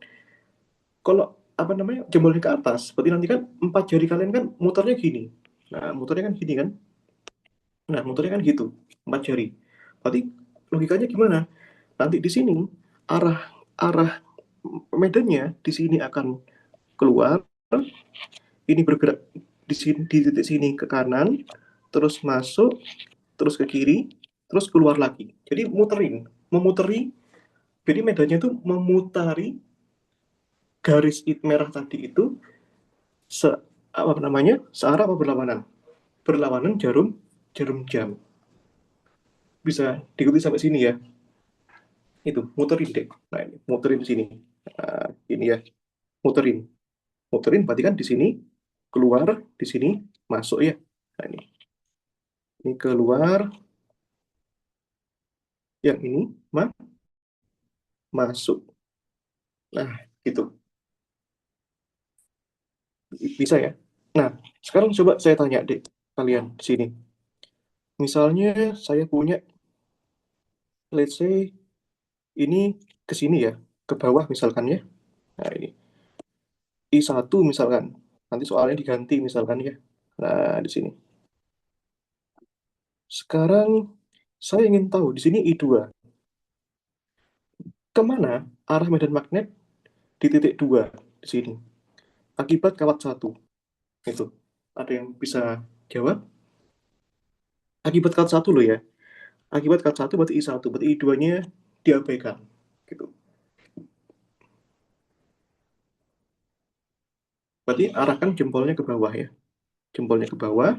kalau apa namanya, jempolnya ke atas, berarti nanti kan 4 jari kalian kan muternya gini. Nah, muternya kan gini kan. Nah, muternya kan gitu, 4 jari. Berarti logikanya gimana? Nanti di sini arah arah medannya di sini akan keluar, ini bergerak di sini, di titik sini ke kanan, terus masuk, terus ke kiri, terus keluar lagi. Jadi memuteri, jadi medannya itu memutari garis merah tadi itu apa namanya, searah apa berlawanan? Berlawanan jarum jarum jam. Bisa diikuti sampai sini ya. Itu muterin deh. Nah ini muterin sini. Nah, ini ya, muterin. Muterin berarti kan di sini keluar, di sini masuk ya. Nah ini keluar, yang ini masuk. Nah gitu, bisa ya. Nah sekarang coba saya tanya deh kalian di sini. Misalnya saya punya, let's say ini ke sini ya, ke bawah misalkan ya. Nah ini I1 misalkan. Nanti soalnya diganti misalkan ya. Nah di sini. Sekarang saya ingin tahu di sini I2. Kemana arah medan magnet di titik 2 di sini? Akibat kawat 1. Itu. Ada yang bisa jawab? Akibat kawat 1 loh ya. Akibat kawat 1 berarti I1. Berarti I2-nya diabaikan. Gitu. Berarti arahkan jempolnya ke bawah ya. Jempolnya ke bawah.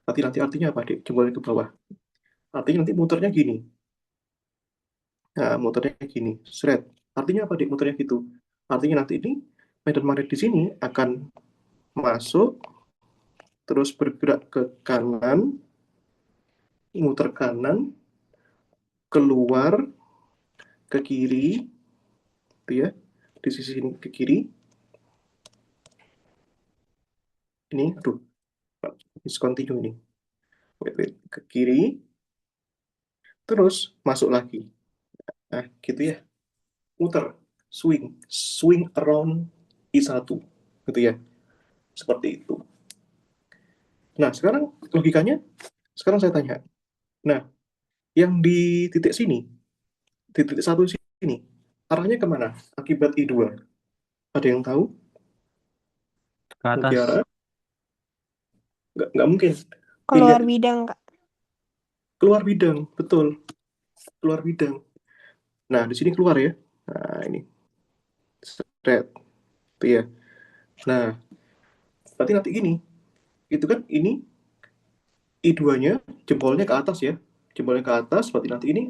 Berarti nanti artinya apa, Dek? Jempolnya ke bawah. Artinya nanti muternya gini. Nah, muternya gini. Seret. Artinya apa, Dek, muternya gitu? Artinya nanti ini medan magnet di sini akan masuk, terus bergerak ke kanan, muter kanan, keluar ke kiri, gitu ya. Di sisi ini ke kiri. Ini, aduh, discontinue ini. Wait. Ke kiri, terus masuk lagi. Nah, gitu ya. Muter, swing around I1, gitu ya. Seperti itu. Nah, sekarang logikanya, sekarang saya tanya. Nah, yang di titik sini, di titik 1 sini, arahnya kemana? Akibat I2. Ada yang tahu? Ke atas. Mutiara? Nggak mungkin. Keluar Pilihan bidang, Kak. keluar bidang, betul. Keluar bidang. Nah, di sini keluar ya. Nah, ini. Red. Itu ya. Nah, berarti nanti gini. Itu kan ini I2-nya, jempolnya ke atas ya. Jempolnya ke atas, berarti nanti ini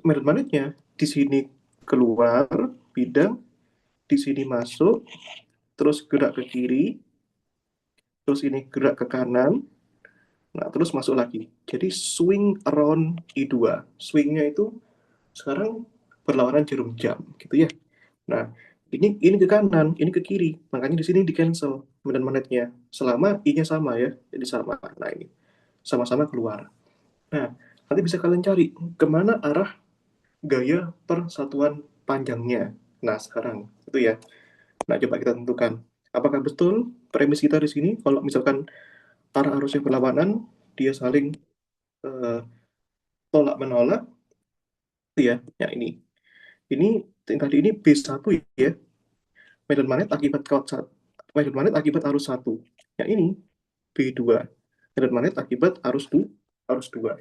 medan magnetnya di sini keluar bidang, di sini masuk, terus gerak ke kiri, terus ini gerak ke kanan, nah terus masuk lagi. Jadi swing around I2. Swingnya itu sekarang berlawanan jarum jam gitu ya. Nah, ini ke kanan, ini ke kiri. Makanya di sini di cancel medan magnetnya. Selama I-nya sama ya, jadi sama. Nah, ini sama-sama keluar. Nah, nanti bisa kalian cari kemana arah gaya persatuan panjangnya. Nah, sekarang itu ya. Nah, coba kita tentukan. Apakah betul premis kita di sini kalau misalkan arah arusnya berlawanan, dia saling eh, tolak menolak, itu ya. Ya ini tadi ini B1 ya. Medan magnet akibat medan magnet akibat arus satu. Yang ini B2. Medan magnet akibat arus dua.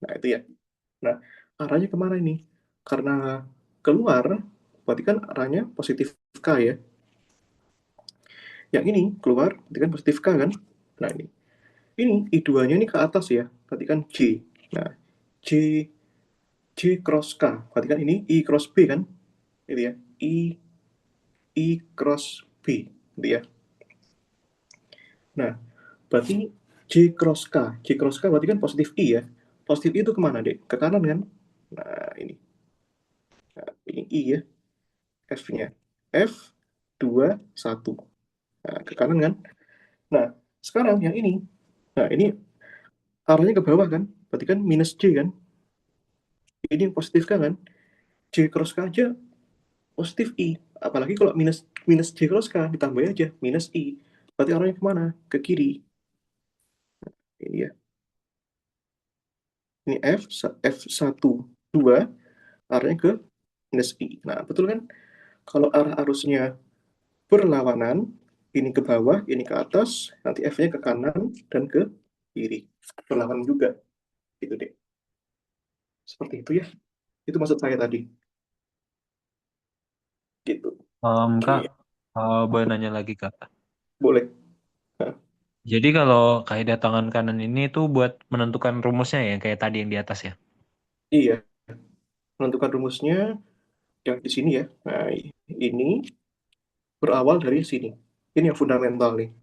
Nah, itu ya. Nah, arahnya kemana ini? Karena keluar, berarti kan arahnya positif K ya. Yang ini keluar, berarti kan positif K kan? Nah, ini I2-nya ini ke atas ya, berarti kan J. Nah, J J cross K, berarti kan ini I cross B kan? Itu ya, I cross B, gitu ya. Nah, berarti J cross K berarti kan positif I ya. Positif I itu kemana, Dek? Ke kanan kan? Nah, ini. Nah, ini I ya, F-nya. F, 2, 1. Nah, ke kanan kan? Nah, sekarang yang ini. Nah, ini arahnya ke bawah kan? Berarti kan minus J kan? Ini positif kan? J cross K aja positif I. Apalagi kalau minus minus J cross K ditambah aja minus I. Berarti arahnya kemana? Ke kiri. Ini ya. Ini F1, 2, arahnya ke minus I. Nah, betul kan? Kalau arah arusnya berlawanan, ini ke bawah, ini ke atas, nanti F-nya ke kanan dan ke kiri. Berlawanan juga. Gitu deh. Seperti itu ya. Itu maksud saya tadi. Gitu. Kak, Oke. boleh nanya lagi, Kak. Boleh. Nah, Jadi kalau kaidah tangan kanan ini tuh buat menentukan rumusnya ya, kayak tadi yang di atas ya. iya. Menentukan rumusnya yang di sini ya. Nah, ini berawal dari sini. Ini yang fundamental nih.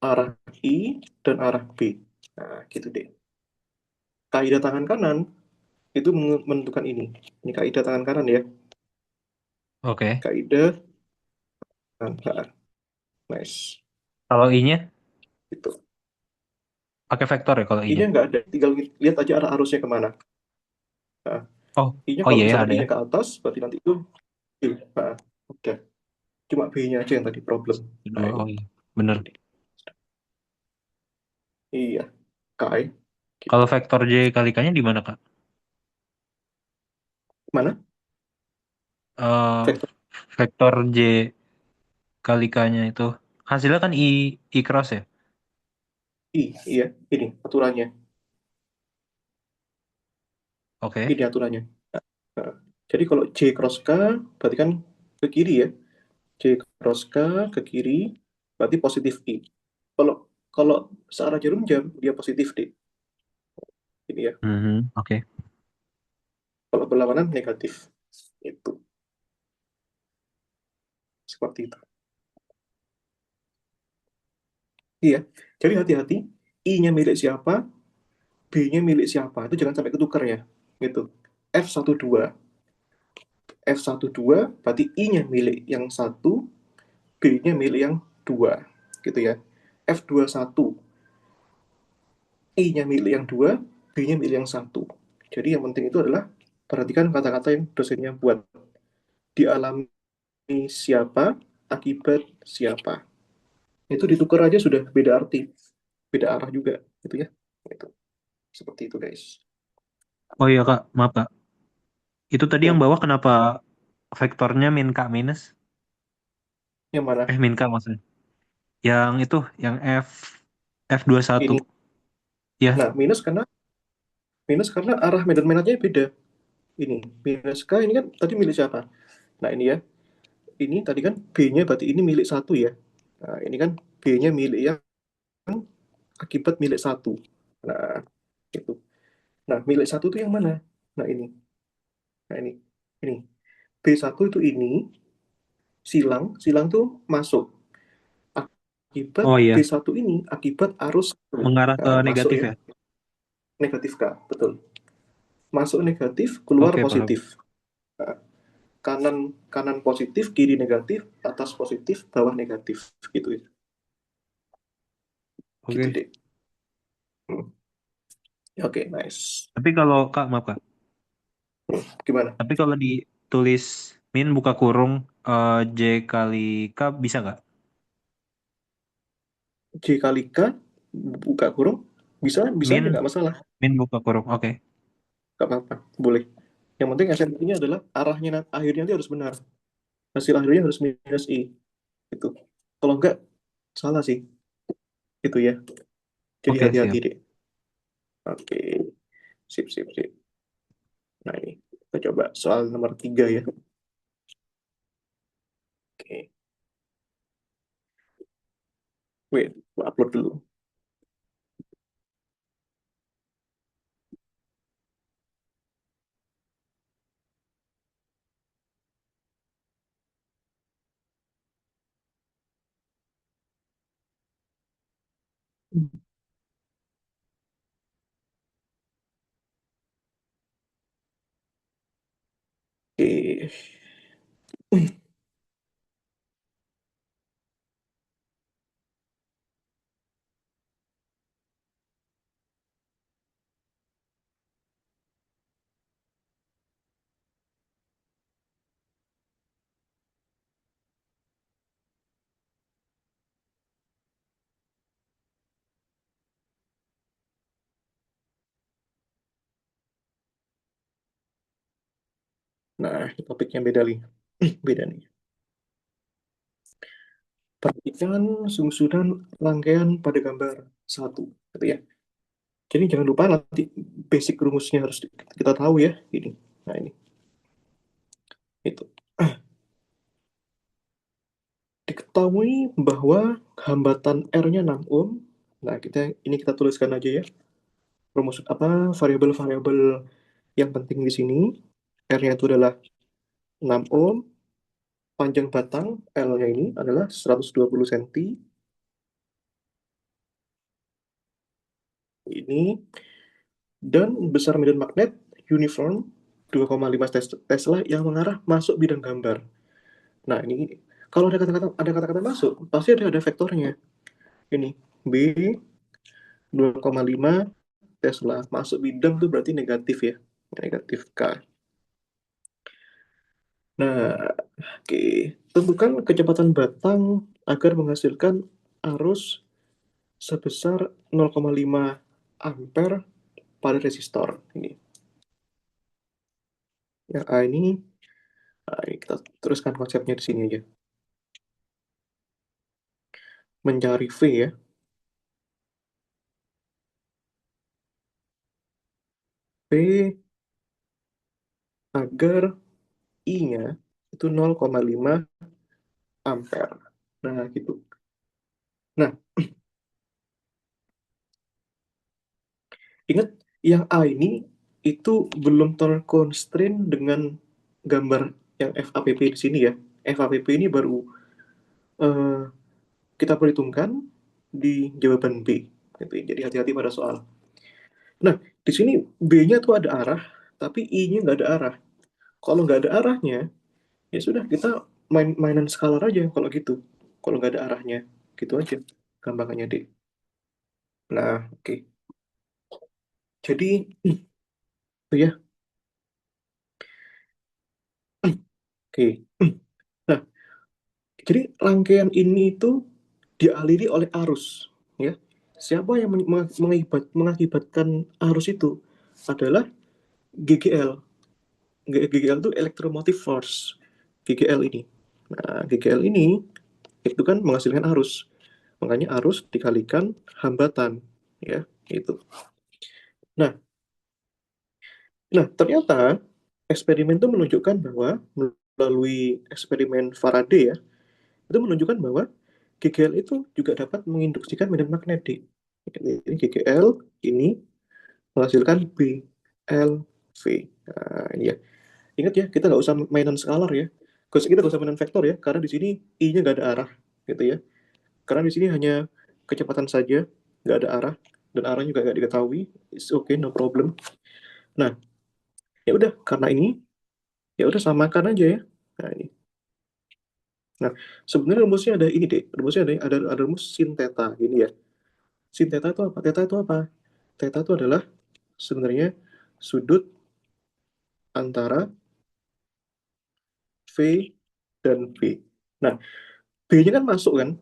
Arah I dan arah B. Nah, gitu deh. Kaidah tangan kanan itu menentukan ini. Ini kaidah tangan kanan ya. Oke. Kaidah tangan kanan. Nice. Kalau I-nya Gitu. pakai vektor ya kalau I-nya. I-nya nggak ada. Tinggal lihat aja arah arusnya kemana. Nah, Oh, I-nya oh kalau iya ya misalkan ada ya. I-nya ke atas, berarti nanti itu I. Nah, udah. Cuma B-nya aja yang tadi problem. Nah, Kedua, ini. oh iya, bener. Ini. Iya. Kai. Gitu. Kalau vektor J kalikannya di mana, Kak? Mana? Eh, Vektor vektor J kalikannya itu hasilnya kan I cross ya. I. Iya. Ini aturannya. Oke. Ini aturannya. Nah, jadi kalau J cross K berarti kan ke kiri ya. J cross K ke kiri berarti positif I. Kalau kalau searah jarum jam dia positif D. Ini ya. Mhm, oke. Kalau berlawanan negatif. Itu seperti itu. Iya. Jadi hati-hati. I-nya milik siapa, B-nya milik siapa. Itu jangan sampai ketukar ya. Gitu. F12. F12 berarti I-nya milik yang satu, B-nya milik yang dua. Gitu ya. F21 I-nya milik yang dua, B-nya milik yang satu. Jadi yang penting itu adalah perhatikan kata-kata yang dosennya buat. Dialami siapa, akibat siapa. Itu ditukar aja sudah beda arti, beda arah juga, gitu ya. Itu seperti itu guys. Oh iya, Kak, maaf, Kak. Itu tadi yang Hmm. bawah kenapa vektornya min K minus? Yang mana? Min K maksudnya. Yang itu, yang F21. Ini. Ya. Nah, minus karena arah medan magnetnya beda. Ini minus K ini kan tadi milik siapa? Nah, ini ya. Ini tadi kan B-nya berarti ini milik satu ya. Nah, ini kan B-nya milik yang akibat milik satu. Nah, itu. Nah, milik satu itu yang mana? Nah, ini. Nah, ini. Ini. B1 itu ini, silang tuh masuk. Akibat Oh iya, B1 ini, akibat arus mengarah ke masuk negatif ya, ya. negatif K, betul. masuk negatif, keluar Oke, paham. positif. Nah, kanan positif, kiri negatif, atas positif, bawah negatif, gitu ya. Gitu Oke. deh. Oke, nice. Tapi kalau Kak, maaf Kak. Gimana? Tapi kalau ditulis min buka kurung J kali K bisa nggak? J kali K, buka kurung, bisa aja, Min nggak masalah. min buka kurung. Oke. Nggak apa-apa, boleh. Yang penting esensinya adalah arahnya akhirnya nanti harus benar. Hasil akhirnya harus minus I. Gitu. Kalau nggak, salah sih. Itu ya. Jadi Oke, hati-hati siap. deh. Oke, sip, sip, sip. Nah ini, kita coba soal nomor 3 ya. Oke, wait, gua upload dulu. Oke. Nah, topiknya beda nih. Beda nih. Perhatikan susunan rangkaian pada gambar satu, gitu ya. Jadi jangan lupa nanti basic rumusnya harus kita tahu ya. Ini. Nah ini. Itu. Diketahui bahwa hambatan R-nya 6 ohm. Nah, kita tuliskan aja ya. Rumus apa variabel-variabel yang penting di sini. R-nya itu adalah 6 ohm, panjang batang L-nya ini adalah 120 cm. Ini dan besar medan magnet uniform 2,5 Tesla yang mengarah masuk bidang gambar. Nah, ini kalau ada kata-kata masuk, pasti ada vektornya. Ini B 2,5 Tesla masuk bidang tuh berarti negatif ya. Negatif K. Nah, oke. Tentukan kecepatan batang agar menghasilkan arus sebesar 0,5 ampere pada resistor. Ini. Yang A ini, kita teruskan konsepnya di sini aja. Mencari V ya. V agar I-nya itu 0,5 ampere. Nah, gitu. Nah, ingat yang A ini itu belum terconstrain dengan gambar yang FAPP di sini ya. FAPP ini baru eh, kita perhitungkan di jawaban B. Gitu. Jadi hati-hati pada soal. Nah, di sini B-nya tuh ada arah, tapi I-nya nggak ada arah. Kalau nggak ada arahnya, ya sudah kita mainan skalar aja kalau gitu. Kalau nggak ada arahnya, gitu aja gampangannya D. Nah, oke. Jadi, itu ya. Oke. Nah, jadi rangkaian ini itu dialiri oleh arus, ya. Siapa yang mengakibatkan arus itu adalah GGL. GGL itu electromotive force. GGL ini. Nah, GGL ini itu kan menghasilkan arus. Makanya arus dikalikan hambatan, ya, itu. Nah, ternyata eksperimen itu menunjukkan bahwa melalui eksperimen Faraday ya, itu menunjukkan bahwa GGL itu juga dapat menginduksikan medan magnetik. Jadi GGL ini menghasilkan BLV. Nah, ini ya. Ingat ya, kita nggak usah mainan skalar ya. Kita nggak usah mainan vektor ya, karena di sini I-nya nggak ada arah, gitu ya. Karena di sini hanya kecepatan saja, nggak ada arah, dan arahnya juga nggak diketahui. It's okay, no problem. Nah, Ya udah, karena ini ya udah samakan aja ya. Nah, ini. Nah, sebenarnya rumusnya ada ini deh. Rumusnya ada rumus sin theta ini ya. Sin theta itu apa? Theta itu apa? Theta itu adalah sebenarnya sudut antara V dan V. Nah, B-nya kan masuk kan?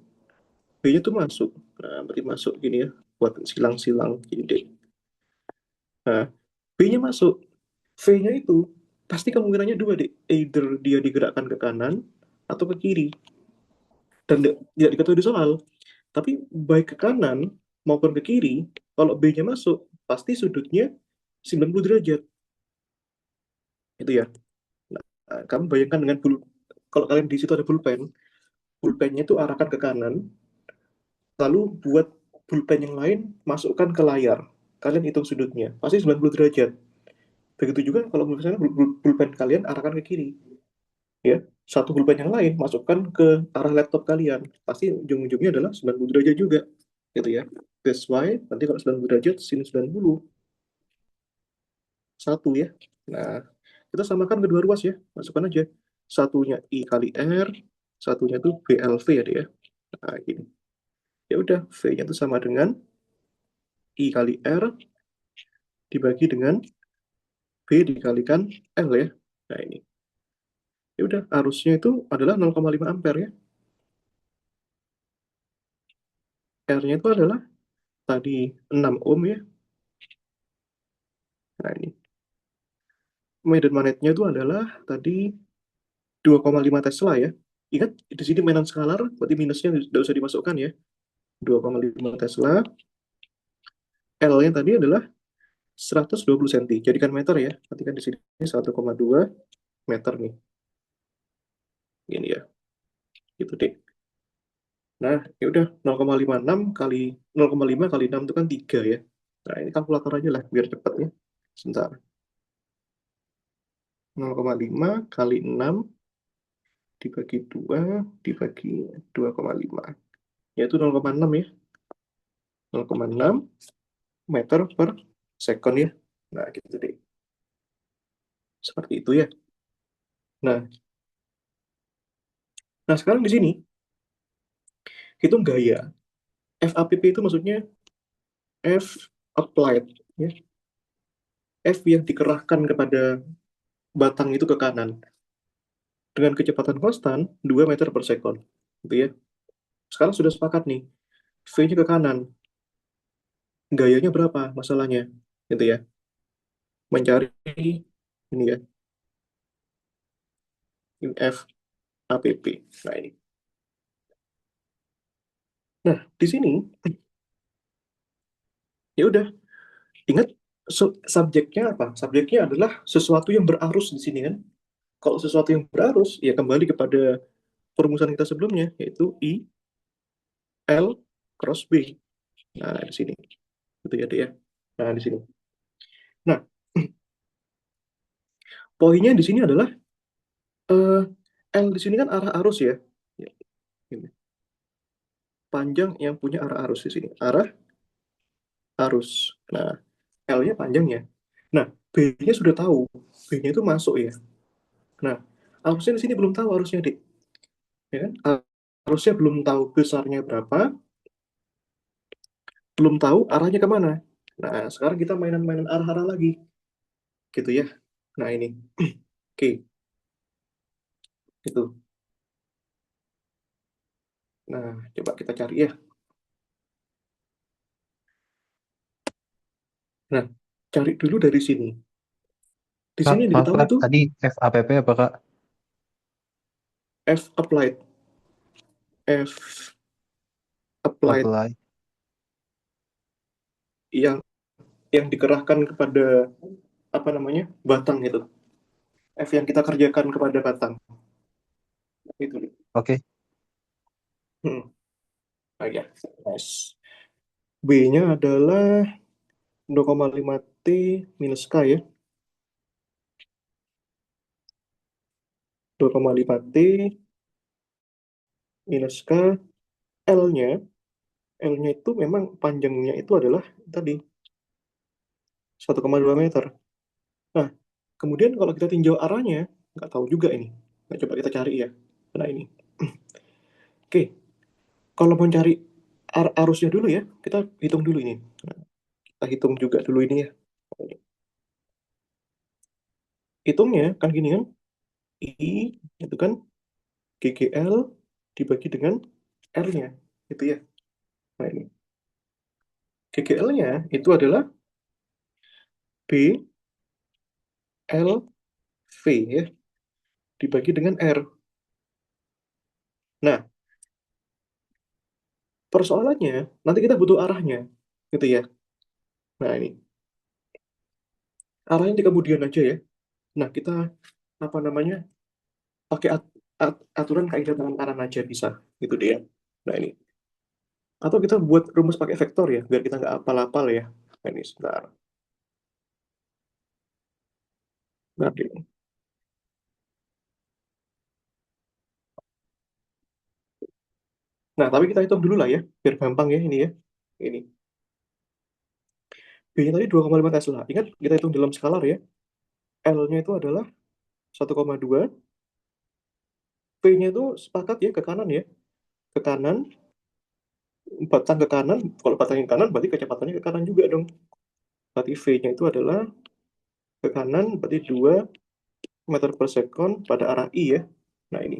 B-nya tuh masuk. Nah, berarti masuk gini ya. Buat silang-silang gini deh. Nah, B-nya masuk. V-nya itu pasti kemungkinannya dua deh. Either dia digerakkan ke kanan atau ke kiri. Dan tidak diketahui di soal. Tapi baik ke kanan maupun ke kiri, kalau B-nya masuk, pasti sudutnya 90 derajat. Itu ya. Nah, kamu bayangkan dengan kalau kalian di situ ada pulpen, pulpennya itu arahkan ke kanan, lalu buat pulpen yang lain masukkan ke layar. Kalian hitung sudutnya, pasti 90 derajat. Begitu juga kalau misalnya pulpen kalian arahkan ke kiri. Ya, satu pulpen yang lain masukkan ke arah laptop kalian. Pasti ujung-ujungnya adalah 90 derajat juga. Gitu ya. That's why nanti kalau 90 derajat, sin 90. Satu ya. Nah, kita samakan kedua ruas ya. Masukkan aja. Satunya I kali R, satunya tuh BLV ya dia. Nah, gini. Ya udah, V-nya itu sama dengan I kali R dibagi dengan B dikalikan L ya. Nah, ini. Ya udah, arusnya itu adalah 0,5 ampere ya. R-nya itu adalah tadi 6 ohm ya. Nah, ini. Medan magnetnya itu adalah tadi 2,5 Tesla ya. Ingat, di sini mainan skalar, berarti minusnya tidak usah dimasukkan ya. 2,5 Tesla. L-nya tadi adalah 120 cm. Jadikan meter ya. Nanti kan di sini 1,2 meter nih. Ini ya. Gitu deh. Nah, ya udah 0,56 kali 0,5 kali 6 itu kan 3 ya. Nah, ini kalkulator aja lah biar cepat ya. Sebentar. 0,5 kali 6 dibagi 2 dibagi 2,5. Yaitu 0,6 ya. 0,6 meter per second ya. Nah, gitu deh. Seperti itu ya. Nah, sekarang di sini hitung gaya. FAPP itu maksudnya F applied ya. F yang dikerahkan kepada batang itu ke kanan dengan kecepatan konstan 2 meter per second. Gitu ya. Sekarang sudah sepakat nih. V-nya ke kanan. Gayanya berapa masalahnya? Gitu ya. Mencari ini ya. Ini F APP. Nah, ini. Nah, di sini ya udah ingat subjeknya apa? Subjeknya adalah sesuatu yang berarus di sini kan. Kalau sesuatu yang berarus ya kembali kepada perumusan kita sebelumnya yaitu I L cross B. Nah, di sini. Gitu ya, Dek ya. Nah, di sini. Nah, poinnya di sini adalah eh, L di sini kan arah arus ya. Ya, ini. Panjang yang punya arah arus di sini. Arah arus. Nah, L-nya panjangnya. Nah, B-nya sudah tahu. B-nya itu masuk ya. Nah, arusnya di sini belum tahu arusnya, Dik. Ya kan? Arusnya belum tahu besarnya berapa, belum tahu arahnya kemana. Nah, sekarang kita mainan-mainan arah-arah lagi. Gitu ya. Nah, ini. Oke, itu. Nah, coba kita cari ya. Nah, cari dulu dari sini. Di Kak, sini yang maaf diketahui Kak, itu tadi FAPP apa Kak? F applied. F applied Apply. yang dikerahkan kepada apa namanya? Batang itu. F yang kita kerjakan kepada batang. Itu. Oke. Hmm. Ah, ya. Nice. B-nya adalah 0,5 T minus K ya. 2,5 T minus K. L-nya L-nya itu memang panjangnya itu adalah tadi 1,2 meter. Nah, Kemudian kalau kita tinjau arahnya, nggak tahu juga ini. Nah, coba kita cari ya. Nah, ini. Oke, kalau mau cari arusnya dulu ya, kita hitung dulu ini. Nah, kita hitung juga dulu ini ya. Hitungnya kan gini kan, I itu kan GGL dibagi dengan R-nya, gitu ya. Nah, ini. GGL-nya itu adalah B L V ya, dibagi dengan R. Nah, persoalannya nanti kita butuh arahnya, gitu ya. Nah, ini. Arahnya di kemudian aja ya. Nah, kita apa namanya? Pakai aturan kaidah tangan kanan aja bisa, gitu deh ya. Nah, ini. Atau kita buat rumus pakai vektor ya, biar kita nggak apal-apal ya. Nah, ini sebentar. Nah, ini. Nah, tapi kita hitung dulu lah ya, biar gampang ya ini ya. Ini. B-nya tadi 2,5 Tesla. Ingat, kita hitung dalam skalar ya. L-nya itu adalah 1,2. V-nya itu sepakat ya, ke kanan ya. Ke kanan, batang ke kanan. Kalau batang ke kanan, berarti kecepatannya ke kanan juga dong. Berarti V-nya itu adalah ke kanan, berarti 2 meter per second pada arah I ya. Nah, ini.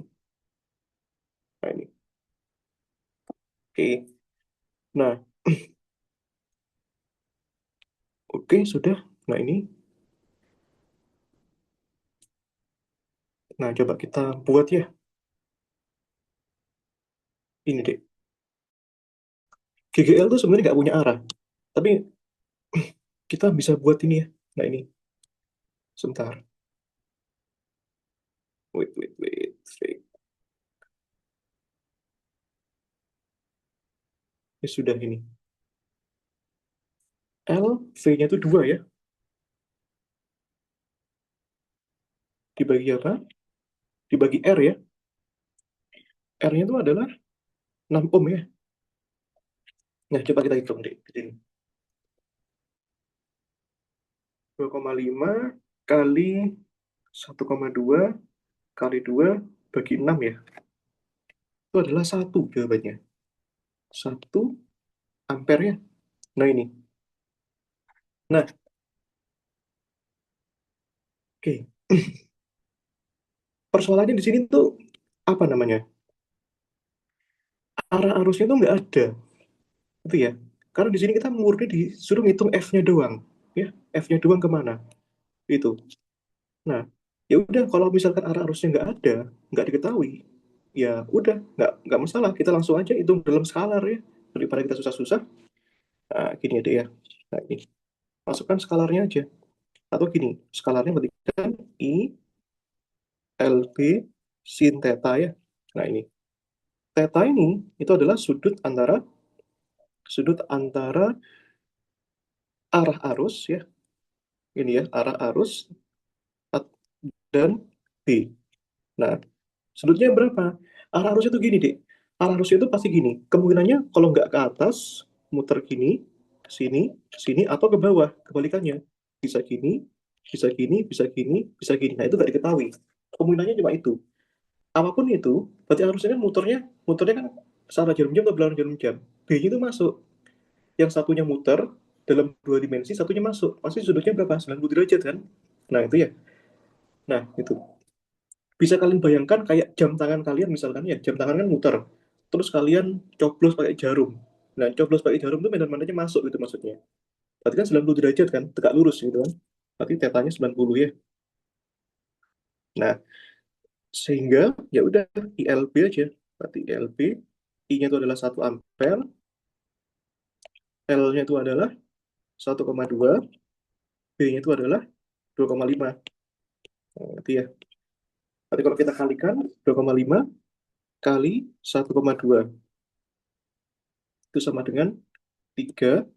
Nah, ini. Oke. Nah, oke, sudah. Nah, ini. Nah, coba kita buat ya. Ini deh. GGL tuh sebenarnya nggak punya arah. Tapi kita bisa buat ini ya. Nah, ini. Sebentar. Wait. Fake. Ya sudah ini. L, V-nya itu 2 ya. Dibagi apa? Dibagi R ya. R-nya itu adalah 6 ohm ya. Nah, coba kita hitung deh. Ini 2,5 kali 1,2 kali 2 bagi 6 ya. Itu adalah 1 jawabannya. 1 ampere ya. Nah, ini. Nah, oke. Persoalannya di sini tuh apa namanya? Arah arusnya tuh nggak ada. Itu ya. Karena di sini kita murni disuruh ngitung F-nya doang. Ya, F-nya doang kemana? Itu. Nah, ya udah kalau misalkan arah arusnya nggak diketahui, ya udah nggak masalah. Kita langsung aja hitung dalam skalar ya, daripada kita susah-susah. Nah, gini aja ya. Nah, ini masukkan skalarnya aja. Atau gini, skalarnya berarti kan I LB sin theta ya. Nah, ini theta ini itu adalah sudut antara arah arus ya. Ini ya, arah arus dan B. Nah, sudutnya berapa? Arah arusnya itu gini, Dek. Arah arusnya itu pasti gini. Kemungkinannya kalau nggak ke atas, muter gini, ke sini, atau ke bawah, kebalikannya. Bisa gini, bisa gini, bisa gini, bisa gini. Nah, itu nggak diketahui. Kemungkinannya cuma itu. Apapun itu, berarti arusnya kan muternya kan searah jarum jam atau belakang jarum jam. B-nya itu masuk. Yang satunya muter dalam 2 dimensi, satunya masuk. Pasti sudutnya berapa? 90 derajat kan? Nah, itu ya. Nah, itu. Bisa kalian bayangkan kayak jam tangan kalian misalkan ya, jam tangan kan muter. Terus kalian coblos pakai jarum. Nah, coblos pakai jarum itu medan-medannya masuk gitu maksudnya. Berarti kan 90 derajat kan, tegak lurus gitu kan. Berarti tetanya 90 ya. Nah, sehingga ya udah ILB aja. Berarti ILB, I-nya itu adalah 1 ampere, L-nya itu adalah 1,2, B-nya itu adalah 2,5. Nah, berarti ya. Berarti kalau kita kalikan 2,5 kali 1,2 itu sama dengan 3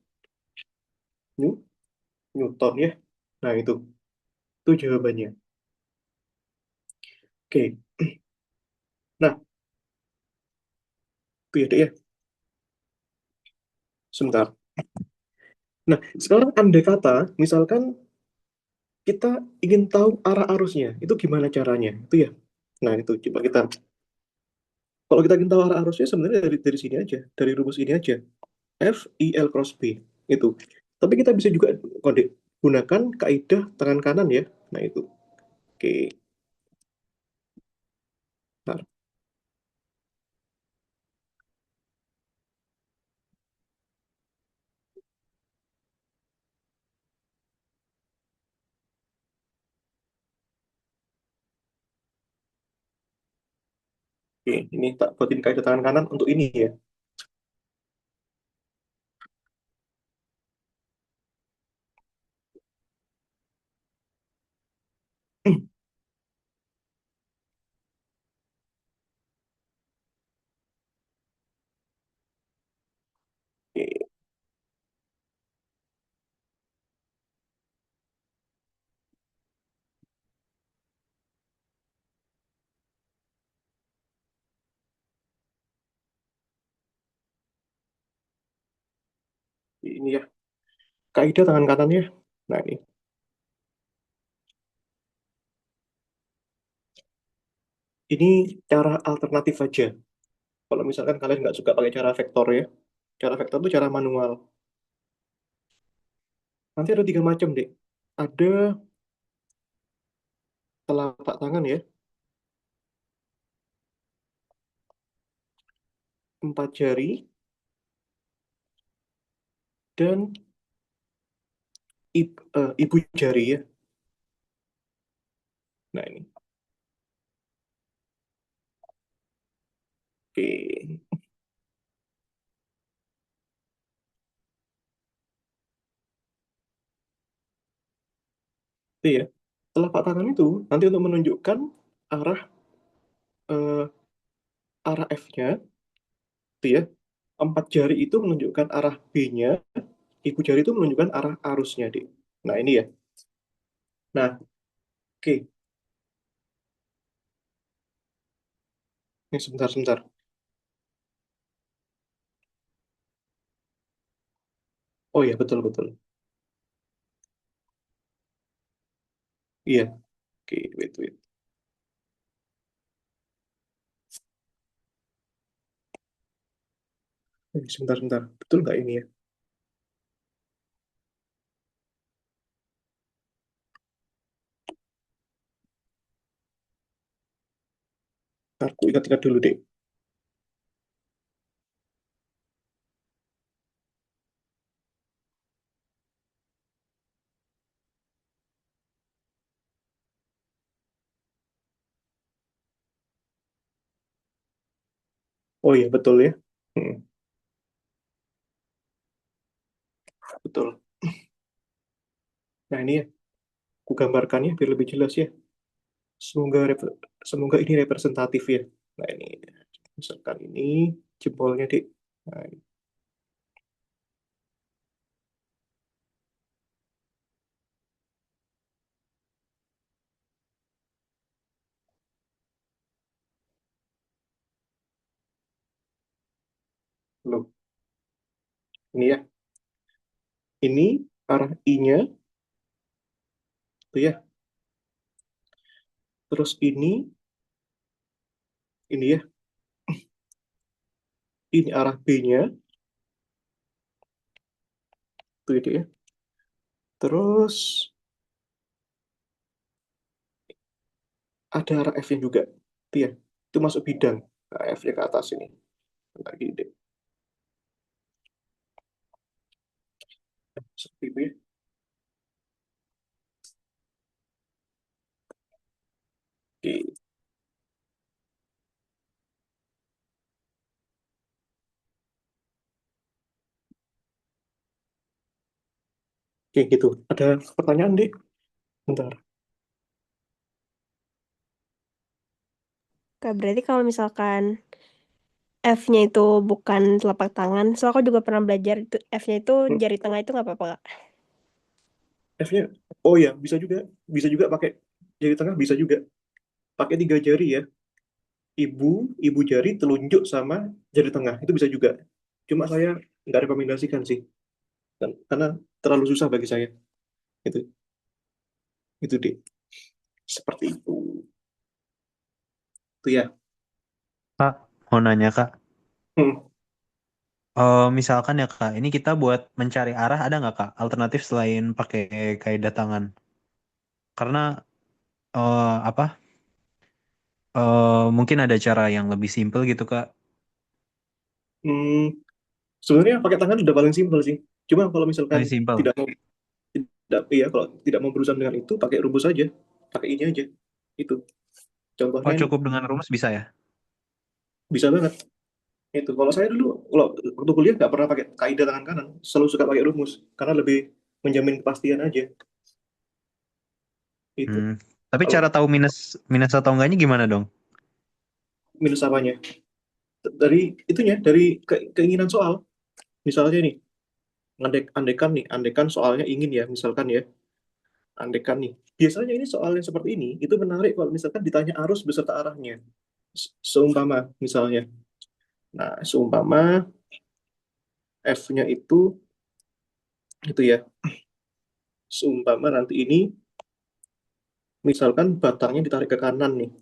Newton ya. Nah, itu jawabannya. Oke. Nah, itu ya, Dek ya. Sebentar. Nah, sekarang andai kata, misalkan kita ingin tahu arah arusnya, itu gimana caranya? Itu ya. Nah, itu coba kita, kalau kita ingin tahu arah arusnya sebenarnya dari sini aja, dari rumus ini aja. F I L cross B itu. Tapi kita bisa juga kode gunakan kaidah tangan kanan ya. Nah, itu. Oke. Bentar. Oke, ini tak buatin kaidah tangan kanan untuk ini ya. Oke, ini ya. Kaidah tangan kanannya. Nah, ini cara alternatif aja. Kalau misalkan kalian nggak suka pakai cara vektor ya, cara vektor itu cara manual. Nanti ada tiga macam, Dek. Ada telapak tangan ya, 4 jari, dan ibu jari ya. Nah, ini. Oke. Itu ya. Telapak tangan itu nanti untuk menunjukkan arah eh, arah F-nya, itu ya. 4 jari itu menunjukkan arah B-nya, ibu jari itu menunjukkan arah arusnya, Dek. Nah, ini ya. Nah, oke. Ini sebentar. Oh iya, betul. Iya, oke, wait. Sebentar. Betul nggak ini ya? Ntar aku ingat-ingat dulu, Dek. Oh iya, betul ya. Hmm, betul. Nah, ini ya, aku gambarkannya biar lebih jelas ya. Semoga semoga ini representatif ya. Nah, ini misalkan ini jempolnya, Dek. Nah, ini loh. Ini ya. Ini arah I-nya tuh ya. Terus ini ya. Ini arah B-nya tuh itu ya. Terus ada arah F-nya juga. Tuh ya. Itu masuk bidang. Nah, F-nya ke atas ini. Bentar gini, Dek. Seperti itu ya. Oke, oke gitu. Ada pertanyaan, Dek? Bentar. Kak, berarti kalau misalkan F-nya itu bukan telapak tangan, so aku juga pernah belajar itu F-nya itu Hmm, jari tengah itu nggak apa-apa, Kak. F-nya, oh ya, bisa juga pakai jari tengah, bisa juga pakai 3 jari ya. Ibu jari, telunjuk sama jari tengah itu bisa juga. Cuma saya nggak rekomendasikan sih, karena terlalu susah bagi saya. Gitu. Itu deh. Seperti itu. Itu ya. Kak, mau nanya Kak. Hmm. Misalkan ya Kak, ini kita buat mencari arah ada nggak Kak alternatif selain pakai kaidah tangan? Karena apa? Mungkin ada cara yang lebih simpel gitu Kak. Hmm. Sebenarnya pakai tangan udah paling simpel sih. Cuma kalau misalkan Paling simpel. tidak iya kalau tidak mau berurusan dengan itu pakai rumus aja. Pakai ini aja. Itu. Contohnya Oh, ini cukup dengan rumus bisa ya? bisa banget. Itu kalau saya dulu kalau waktu kuliah nggak pernah pakai kaidah tangan kanan, selalu suka pakai rumus karena lebih menjamin kepastian aja. Itu. Hmm. Tapi Kalau cara tahu minus minus atau enggaknya gimana dong? minus apanya? Dari itunya, dari keinginan soal. Misalnya nih, andekan soalnya ingin ya, misalkan ya, andekan nih. Biasanya ini soal yang seperti ini, itu menarik kalau misalkan ditanya arus beserta arahnya. Seumpama, misalnya. Nah, seumpama F-nya itu ya, seumpama nanti ini, misalkan batangnya ditarik ke kanan nih.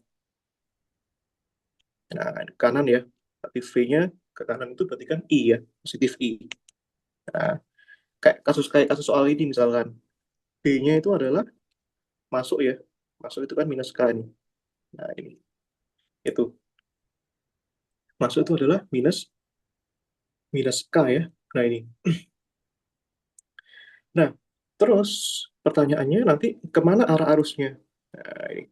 Nah, ke kanan ya, berarti V-nya ke kanan itu berarti kan I ya, positif I. Nah, kayak kasus soal ini misalkan, B-nya itu adalah masuk ya, masuk itu kan minus K nih. Nah, ini. Itu. Masuk itu adalah minus minus K ya. Nah, ini. Nah, terus pertanyaannya nanti kemana arah arusnya? Nah,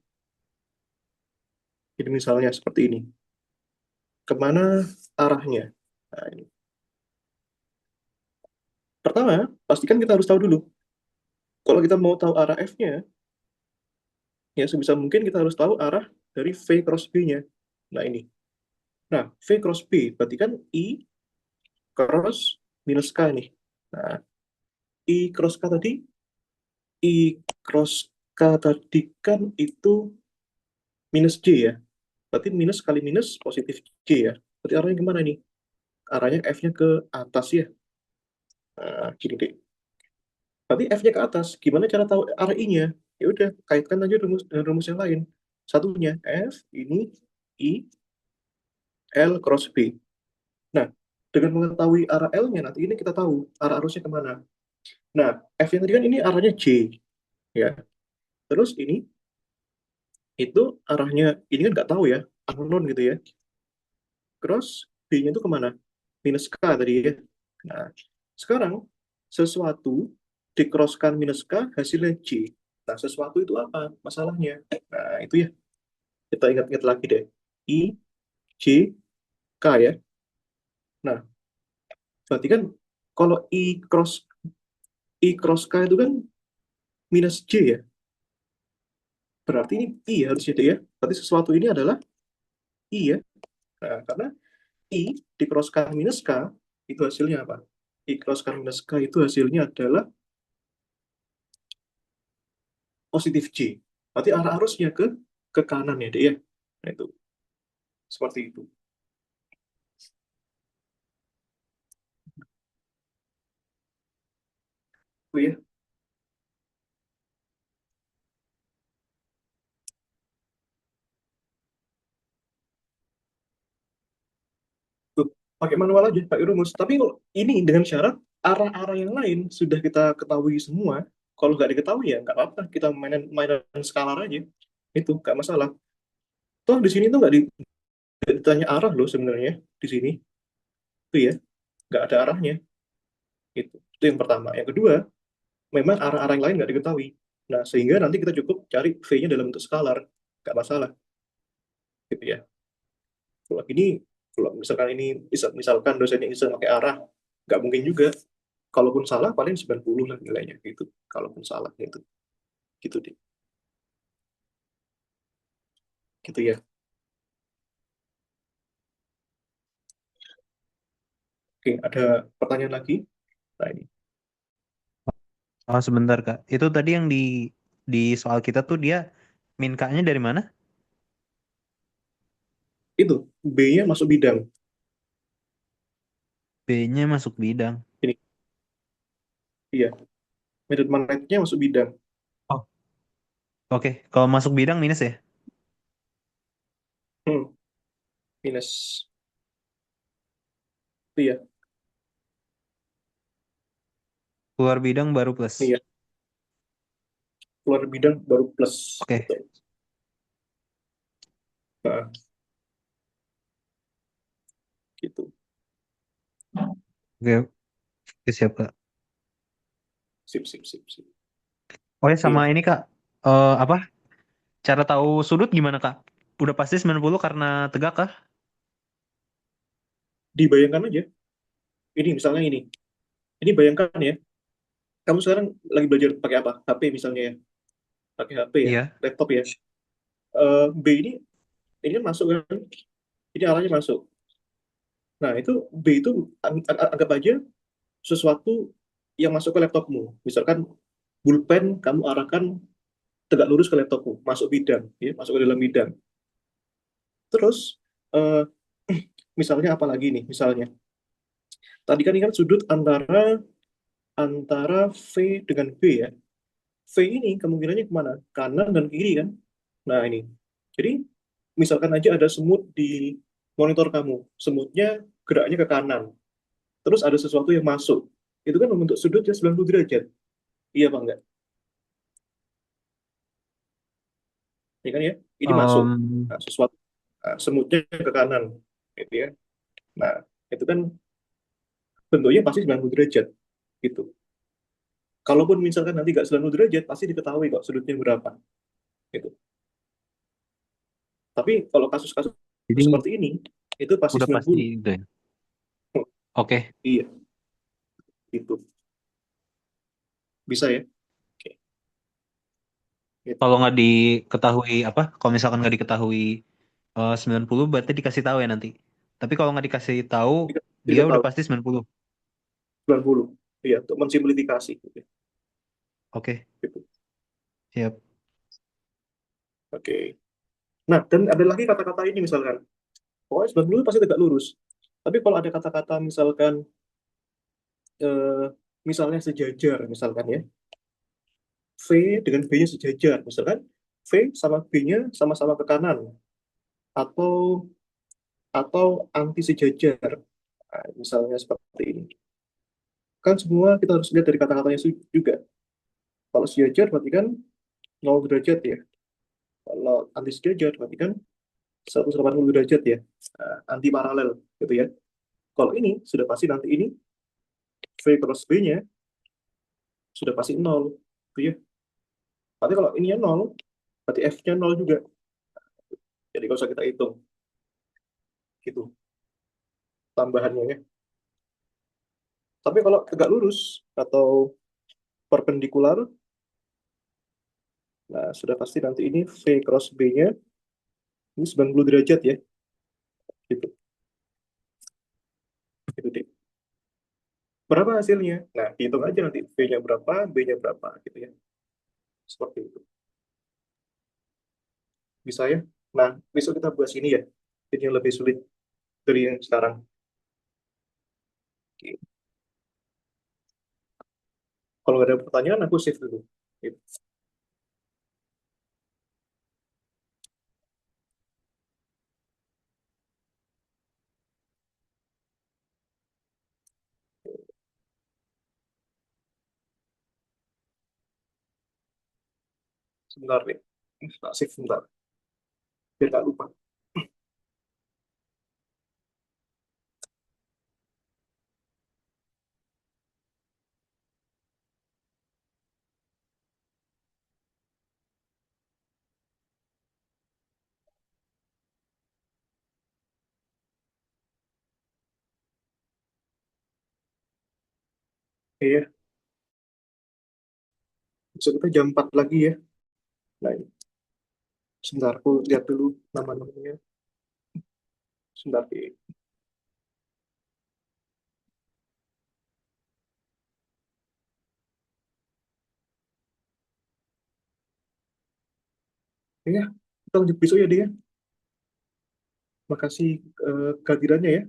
ini misalnya seperti ini. Kemana arahnya? Nah, ini. Pertama, pastikan kita harus tahu dulu. Kalau kita mau tahu arah F-nya, ya sebisa mungkin kita harus tahu arah dari V cross B-nya. Nah, ini. Nah, V cross B berarti kan I cross minus K nih. Nah, I cross K tadi, I cross K tadi kan itu minus J ya. Berarti minus kali minus positif J ya. Berarti arahnya kemana nih? Arahnya F-nya ke atas ya. Nah, gini deh. Berarti F-nya ke atas. Gimana cara tahu arah I-nya? Ya udah, kaitkan aja rumus dengan rumus yang lain. Satunya F, ini I, L cross B. Nah, dengan mengetahui arah L-nya, nanti ini kita tahu arah arusnya kemana. Nah, F yang tadi kan ini arahnya J. Ya. Terus ini, itu arahnya, ini kan nggak tahu ya. Unknown gitu ya. Cross B-nya itu kemana? Minus K tadi ya. Nah, sekarang sesuatu dikrosskan minus K hasilnya J. Nah, sesuatu itu apa masalahnya? Nah, itu ya. Kita ingat-ingat lagi deh. I, J, K ya. Nah, berarti kan kalau I cross K itu kan minus J ya. Berarti ini I harusnya deh ya. Berarti sesuatu ini adalah I ya. Nah, karena I dikrosskan minus K itu hasilnya apa? I crosskan minus K itu hasilnya adalah positif J. Berarti arah arusnya ke kanan ya, deh ya. Nah, itu seperti itu. Itu ya. Tuh, pakai manual aja, pakai rumus. Tapi kalau ini dengan syarat arah-arah yang lain sudah kita ketahui semua. Kalau nggak diketahui ya nggak apa-apa. Kita mainan mainan skalar aja. Itu nggak masalah. Toh di sini tuh nggak ditanya arah loh sebenarnya di sini. Itu ya, nggak ada arahnya. Itu yang pertama. Yang kedua, memang arah-arah yang lain nggak diketahui. Nah, sehingga nanti kita cukup cari V-nya dalam bentuk skalar. Nggak masalah. Gitu ya. Kalau ini, kalau misalkan ini, misalkan dosennya bisa pakai arah, nggak mungkin juga. Kalaupun salah, paling 90 lah nilainya. Gitu. Kalaupun salah, gitu. Gitu deh. Gitu ya. Oke, ada pertanyaan lagi? Nah, ini. Oh, sebentar Kak. Itu tadi yang di soal kita tuh dia min K-nya dari mana? Itu, B-nya masuk bidang. B-nya masuk bidang. Ini, iya. Method magnetiknya masuk bidang. Oh. Oke, kalau masuk bidang minus ya? Hmm, minus. Iya, Keluar bidang baru plus. iya. Keluar bidang baru plus. Oke, Betul. Nah, gitu. oke, oke, siap Kak. Sip, sip, sip, sip. Oh ya sama Iya. ini Kak, apa? Cara tahu sudut gimana Kak? Udah pasti 90 karena tegak kah? Dibayangkan aja. Ini misalnya ini. Ini bayangkan ya. Kamu sekarang lagi belajar pakai apa? HP misalnya ya. Pakai HP ya. Iya. Laptop ya. B ini kan masuk kan. Ini arahnya masuk. Nah, itu B itu anggap aja sesuatu yang masuk ke laptopmu. Misalkan pulpen kamu arahkan tegak lurus ke laptopmu, masuk bidang, ya, masuk ke dalam bidang. Terus eh, misalnya apa lagi nih? Misalnya tadi kan ini kan sudut antara antara V dengan B ya. V ini kemungkinannya kemana? Kanan dan kiri kan? Nah ini. Jadi misalkan aja ada semut di monitor kamu, semutnya geraknya ke kanan, terus ada sesuatu yang masuk. Itu kan membentuk sudutnya 90 derajat. Iya apa enggak? Ya kan ya? Ini masuk. Em, Nah, sesuatu semutnya ke kanan, gitu ya. Nah, itu kan bentuknya pasti 90 derajat, gitu. Kalaupun misalkan nanti nggak 90 derajat, pasti diketahui kok sudutnya berapa, gitu. Tapi kalau kasus-kasus jadi seperti ini, itu pasti udah pasti 90. itu ya. Oke. Iya, gitu. Bisa ya? Oke, gitu. Kalau nggak diketahui apa? Kalau misalkan nggak diketahui 90 berarti dikasih tahu ya nanti. Tapi kalau nggak dikasih tahu dia Tidak udah tahu, pasti 90. 90. Iya, untuk mensimplifikasi. Gitu. Oke, Gitu. siap. Oke. Nah, dan ada lagi kata-kata ini misalkan. Pokoknya 90 pasti tegak lurus. Tapi kalau ada kata-kata misalkan, eh, misalnya sejajar, misalkan ya. V dengan B-nya sejajar. Misalkan V sama B-nya sama-sama ke kanan. Atau anti sejajar. Nah, misalnya seperti ini. Kan semua kita harus lihat dari kata-katanya juga. Kalau sejajar berarti kan 0 derajat ya. Kalau anti sejajar berarti kan 180 derajat ya. Anti paralel gitu ya. Kalau ini sudah pasti nanti ini V cross B-nya sudah pasti 0 gitu ya. Tapi kalau ini ya 0, berarti F-nya 0 juga. Jadi kalau usah kita hitung gitu tambahannya ya. Tapi kalau tegak lurus atau perpendikular, nah sudah pasti nanti ini V cross B-nya ini 90 derajat ya. Gitu. Gitu deh. Berapa hasilnya? Nah, hitung aja nanti V-nya berapa, B-nya berapa gitu ya. Seperti itu. Bisa ya? Nah, besok kita bahas ini ya. Ini yang lebih sulit dari yang sekarang. Oke. Kalau nggak ada pertanyaan, aku save dulu. Gitu. Sebentar nih. Tak save sebentar. Biar nggak lupa. Iya, besok kita jam 4 lagi ya. Nah, ini. Sebentar, aku lihat dulu nama-namanya. Sebentar. Ya, kita lanjut besok ya, dia. Makasih kehadirannya ya.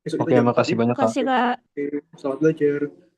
Besok kita Oke, jam 4 makasih ya. banyak Kak. Makasih, Kak. Oke, selamat belajar.